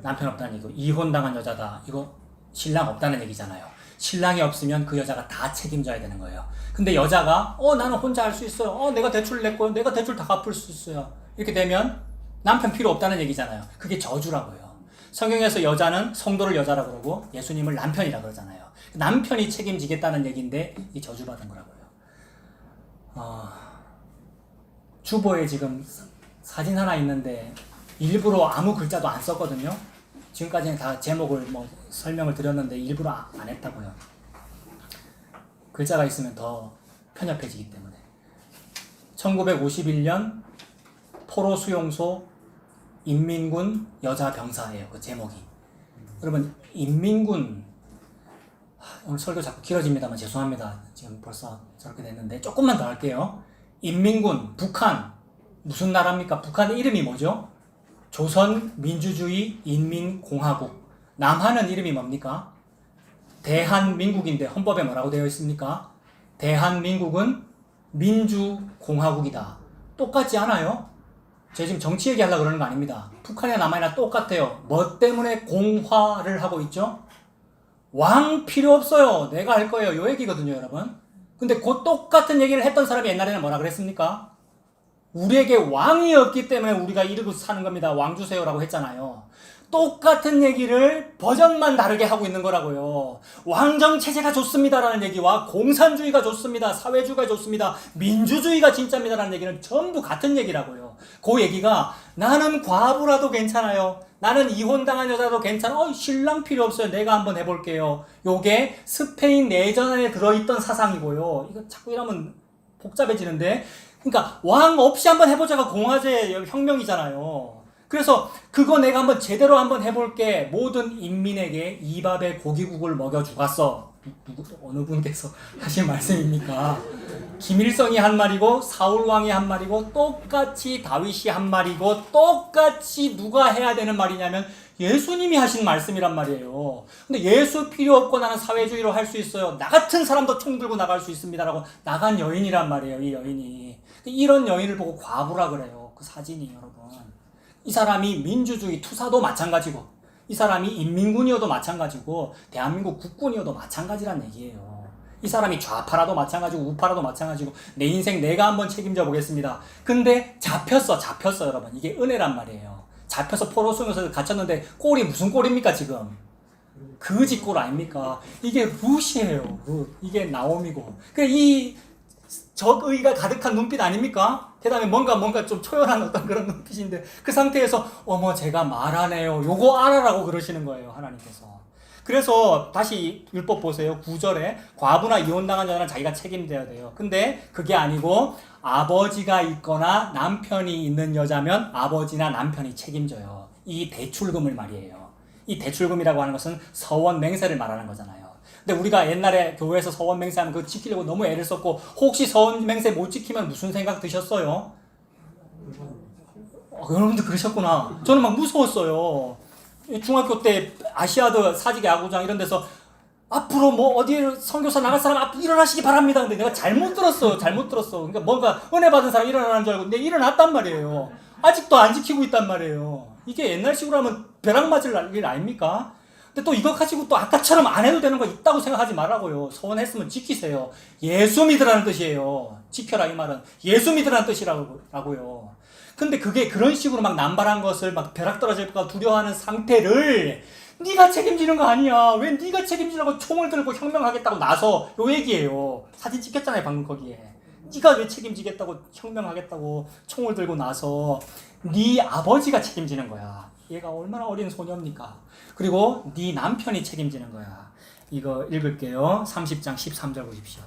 남편 없다는 얘기고, 이혼당한 여자다. 이거 신랑 없다는 얘기잖아요. 신랑이 없으면 그 여자가 다 책임져야 되는 거예요. 근데 여자가 나는 혼자 할 수 있어요. 내가 대출 냈고 내가 대출 다 갚을 수 있어요. 이렇게 되면 남편 필요 없다는 얘기잖아요. 그게 저주라고요. 성경에서 여자는 성도를 여자라고 그러고 예수님을 남편이라고 그러잖아요. 남편이 책임지겠다는 얘기인데 이 저주받은 거라고요. 주보에 지금 사진 하나 있는데 일부러 아무 글자도 안 썼거든요. 지금까지는 다 제목을 설명을 드렸는데 일부러 안 했다고요. 글자가 있으면 더 편협해지기 때문에. 1951년 포로 수용소 인민군 여자 병사예요. 그 제목이. 여러분, 인민군, 오늘 설교 자꾸 길어집니다만 죄송합니다. 지금 벌써 저렇게 됐는데 조금만 더 할게요. 인민군, 북한, 무슨 나라입니까? 북한의 이름이 뭐죠? 조선민주주의 인민공화국. 남한은 이름이 뭡니까? 대한민국인데 헌법에 뭐라고 되어 있습니까? 대한민국은 민주공화국이다. 똑같지 않아요? 제가 지금 정치 얘기하려고 그러는 거 아닙니다. 북한이나 남한이나 똑같아요. 뭐 때문에 공화를 하고 있죠? 왕 필요 없어요. 내가 할 거예요. 요 얘기거든요, 여러분. 근데 그 똑같은 얘기를 했던 사람이 옛날에는 뭐라 그랬습니까? 우리에게 왕이 없기 때문에 우리가 이러고 사는 겁니다. 왕 주세요라고 했잖아요. 똑같은 얘기를 버전만 다르게 하고 있는 거라고요. 왕정 체제가 좋습니다라는 얘기와 공산주의가 좋습니다, 사회주의가 좋습니다, 민주주의가 진짜입니다라는 얘기는 전부 같은 얘기라고요. 그 얘기가 나는 과부라도 괜찮아요, 나는 이혼당한 여자도 괜찮아, 신랑 필요 없어요, 내가 한번 해볼게요. 요게 스페인 내전 안에 들어있던 사상이고요. 이거 자꾸 이러면 복잡해지는데, 그러니까 왕 없이 한번 해보자가 공화제 혁명이잖아요. 그래서 그거 내가 한번 제대로 한번 해볼게. 모든 인민에게 이밥의 고기국을 먹여주갔어. 어느 분께서 하신 말씀입니까? 김일성이 한 말이고 사울왕이 한 말이고 똑같이 다윗이 한 말이고 똑같이 누가 해야 되는 말이냐면 예수님이 하신 말씀이란 말이에요. 근데 예수 필요 없고 나는 사회주의로 할 수 있어요. 나 같은 사람도 총 들고 나갈 수 있습니다라고 나간 여인이란 말이에요. 이 여인이. 이런 여인을 보고 과부라 그래요. 그 사진이 여러분. 이 사람이 민주주의 투사도 마찬가지고 이 사람이 인민군이어도 마찬가지고 대한민국 국군이어도 마찬가지란 얘기예요. 이 사람이 좌파라도 마찬가지고 우파라도 마찬가지고 내 인생 내가 한번 책임져 보겠습니다. 근데 잡혔어 여러분. 이게 은혜란 말이에요. 잡혀서 포로수용소에서 갇혔는데 꼴이 무슨 꼴입니까 지금? 거지 꼴 아닙니까? 이게 룻이에요. 룻. 이게 나옴이고. 이 적의가 가득한 눈빛 아닙니까? 그다음에 뭔가 좀 초연한 어떤 그런 눈빛인데 그 상태에서 어머 제가 말하네요. 요거 알아라고 그러시는 거예요. 하나님께서. 그래서 다시 율법 보세요. 9절에 과부나 이혼당한 자는 자기가 책임져야 돼요. 근데 그게 아니고 아버지가 있거나 남편이 있는 여자면 아버지나 남편이 책임져요. 이 대출금을 말이에요. 이 대출금이라고 하는 것은 서원 맹세를 말하는 거잖아요. 근데 우리가 옛날에 교회에서 서원 맹세하면 그거 지키려고 너무 애를 썼고 혹시 서원 맹세 못 지키면 무슨 생각 드셨어요? 여러분들 그러셨구나. 저는 막 무서웠어요. 중학교 때 아시아드 사직 야구장 이런 데서 앞으로 뭐 어디 선교사 나갈 사람 앞으로 일어나시기 바랍니다. 근데 내가 잘못 들었어. 그러니까 뭔가 은혜 받은 사람 일어나는 줄 알고 근데 일어났단 말이에요. 아직도 안 지키고 있단 말이에요. 이게 옛날식으로 하면 벼락 맞을 일 아닙니까? 근데 또 이거 가지고 또 아까처럼 안 해도 되는 거 있다고 생각하지 말라고요. 서원했으면 지키세요. 예수 믿으라는 뜻이에요. 지켜라 이 말은 예수 믿으라는 뜻이라고요. 근데 그게 그런 식으로 막 남발한 것을 막 벼락 떨어질까 두려워하는 상태를 네가 책임지는 거 아니야. 왜 네가 책임지라고 총을 들고 혁명하겠다고 나서 요 얘기예요. 사진 찍혔잖아요 방금 거기에. 네가 왜 책임지겠다고 혁명하겠다고 총을 들고 나서 네 아버지가 책임지는 거야. 얘가 얼마나 어린 소녀입니까? 그리고 네 남편이 책임지는 거야. 이거 읽을게요. 30장 13절 보십시오.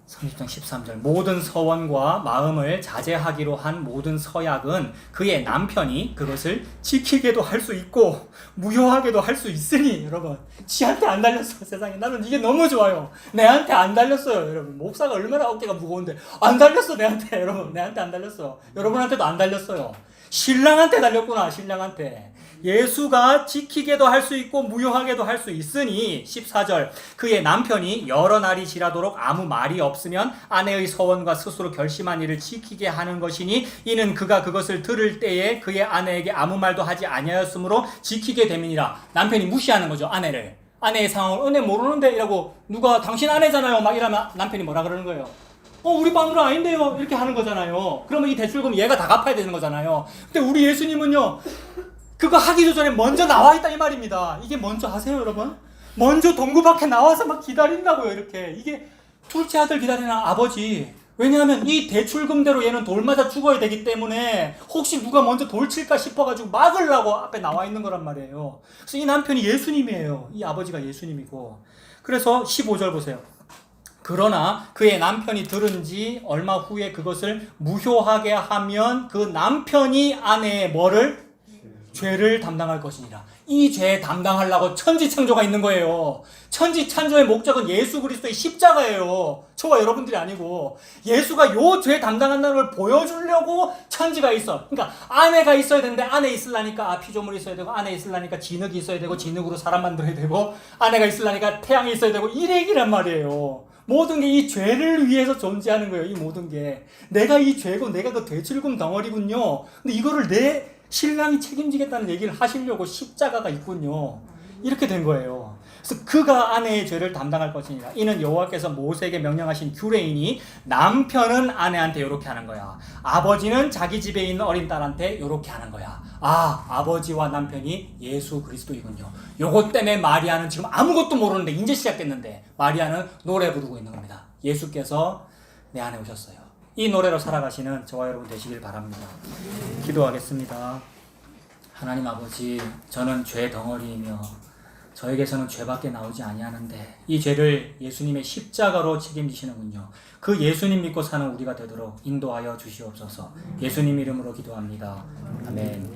30장 13절 모든 서원과 마음을 자제하기로 한 모든 서약은 그의 남편이 그것을 지키게도 할 수 있고 무효하게도 할 수 있으니 여러분 지한테 안 달렸어. 세상에 나는 이게 너무 좋아요. 내한테 안 달렸어요. 여러분 목사가 얼마나 어깨가 무거운데 안 달렸어. 내한테 여러분 내한테 안 달렸어. 여러분한테도 안 달렸어요. 신랑한테 달렸구나. 신랑한테. 예수가 지키게도 할 수 있고 무효하게도 할 수 있으니 14절 그의 남편이 여러 날이 지나도록 아무 말이 없으면 아내의 서원과 스스로 결심한 일을 지키게 하는 것이니 이는 그가 그것을 들을 때에 그의 아내에게 아무 말도 하지 아니하였으므로 지키게 됨이니라. 남편이 무시하는 거죠. 아내를. 아내의 상황을 은혜 모르는데 이라고 누가 당신 아내잖아요 막 이러면 남편이 뭐라 그러는 거예요. 우리 마누라 아닌데요 이렇게 하는 거잖아요. 그러면 이 대출금 얘가 다 갚아야 되는 거잖아요. 근데 우리 예수님은요 그거 하기도 전에 먼저 나와 있다 이 말입니다. 이게 먼저 아세요 여러분? 먼저 동구 밖에 나와서 막 기다린다고요. 이렇게. 이게 둘째 아들 기다리는 아버지. 왜냐하면 이 대출금대로 얘는 돌 맞아 죽어야 되기 때문에 혹시 누가 먼저 돌 칠까 싶어가지고 막으려고 앞에 나와 있는 거란 말이에요. 그래서 이 남편이 예수님이에요. 이 아버지가 예수님이고. 그래서 15절 보세요. 그러나 그의 남편이 들은 지 얼마 후에 그것을 무효하게 하면 그 남편이 아내의 뭐를? 죄를 담당할 것이니라. 이 죄 담당하려고 천지창조가 있는 거예요. 천지창조의 목적은 예수 그리스도의 십자가예요. 저와 여러분들이 아니고 예수가 요 죄 담당한다는 걸 보여주려고 천지가 있어. 그러니까 아내가 있어야 되는데 아내 있으려니까 피조물이 있어야 되고 아내 있으려니까 진흙이 있어야 되고 진흙으로 사람 만들어야 되고 아내가 있으려니까 태양이 있어야 되고 이 얘기란 말이에요. 모든 게 이 죄를 위해서 존재하는 거예요. 이 모든 게. 내가 이 죄고 내가 그 대출금 덩어리군요. 근데 이거를 내 신랑이 책임지겠다는 얘기를 하시려고 십자가가 있군요. 이렇게 된 거예요. 그래서 그가 아내의 죄를 담당할 것이니라. 이는 여호와께서 모세에게 명령하신 규례이니 남편은 아내한테 이렇게 하는 거야. 아버지는 자기 집에 있는 어린 딸한테 이렇게 하는 거야. 아버지와 남편이 예수 그리스도이군요. 요것 때문에 마리아는 지금 아무것도 모르는데 이제 시작했는데 마리아는 노래 부르고 있는 겁니다. 예수께서 내 안에 오셨어요. 이 노래로 살아가시는 저와 여러분 되시길 바랍니다. 기도하겠습니다. 하나님 아버지, 저는 죄 덩어리이며 저에게서는 죄밖에 나오지 아니하는데 이 죄를 예수님의 십자가로 책임지시는군요. 그 예수님 믿고 사는 우리가 되도록 인도하여 주시옵소서. 예수님 이름으로 기도합니다. 아멘.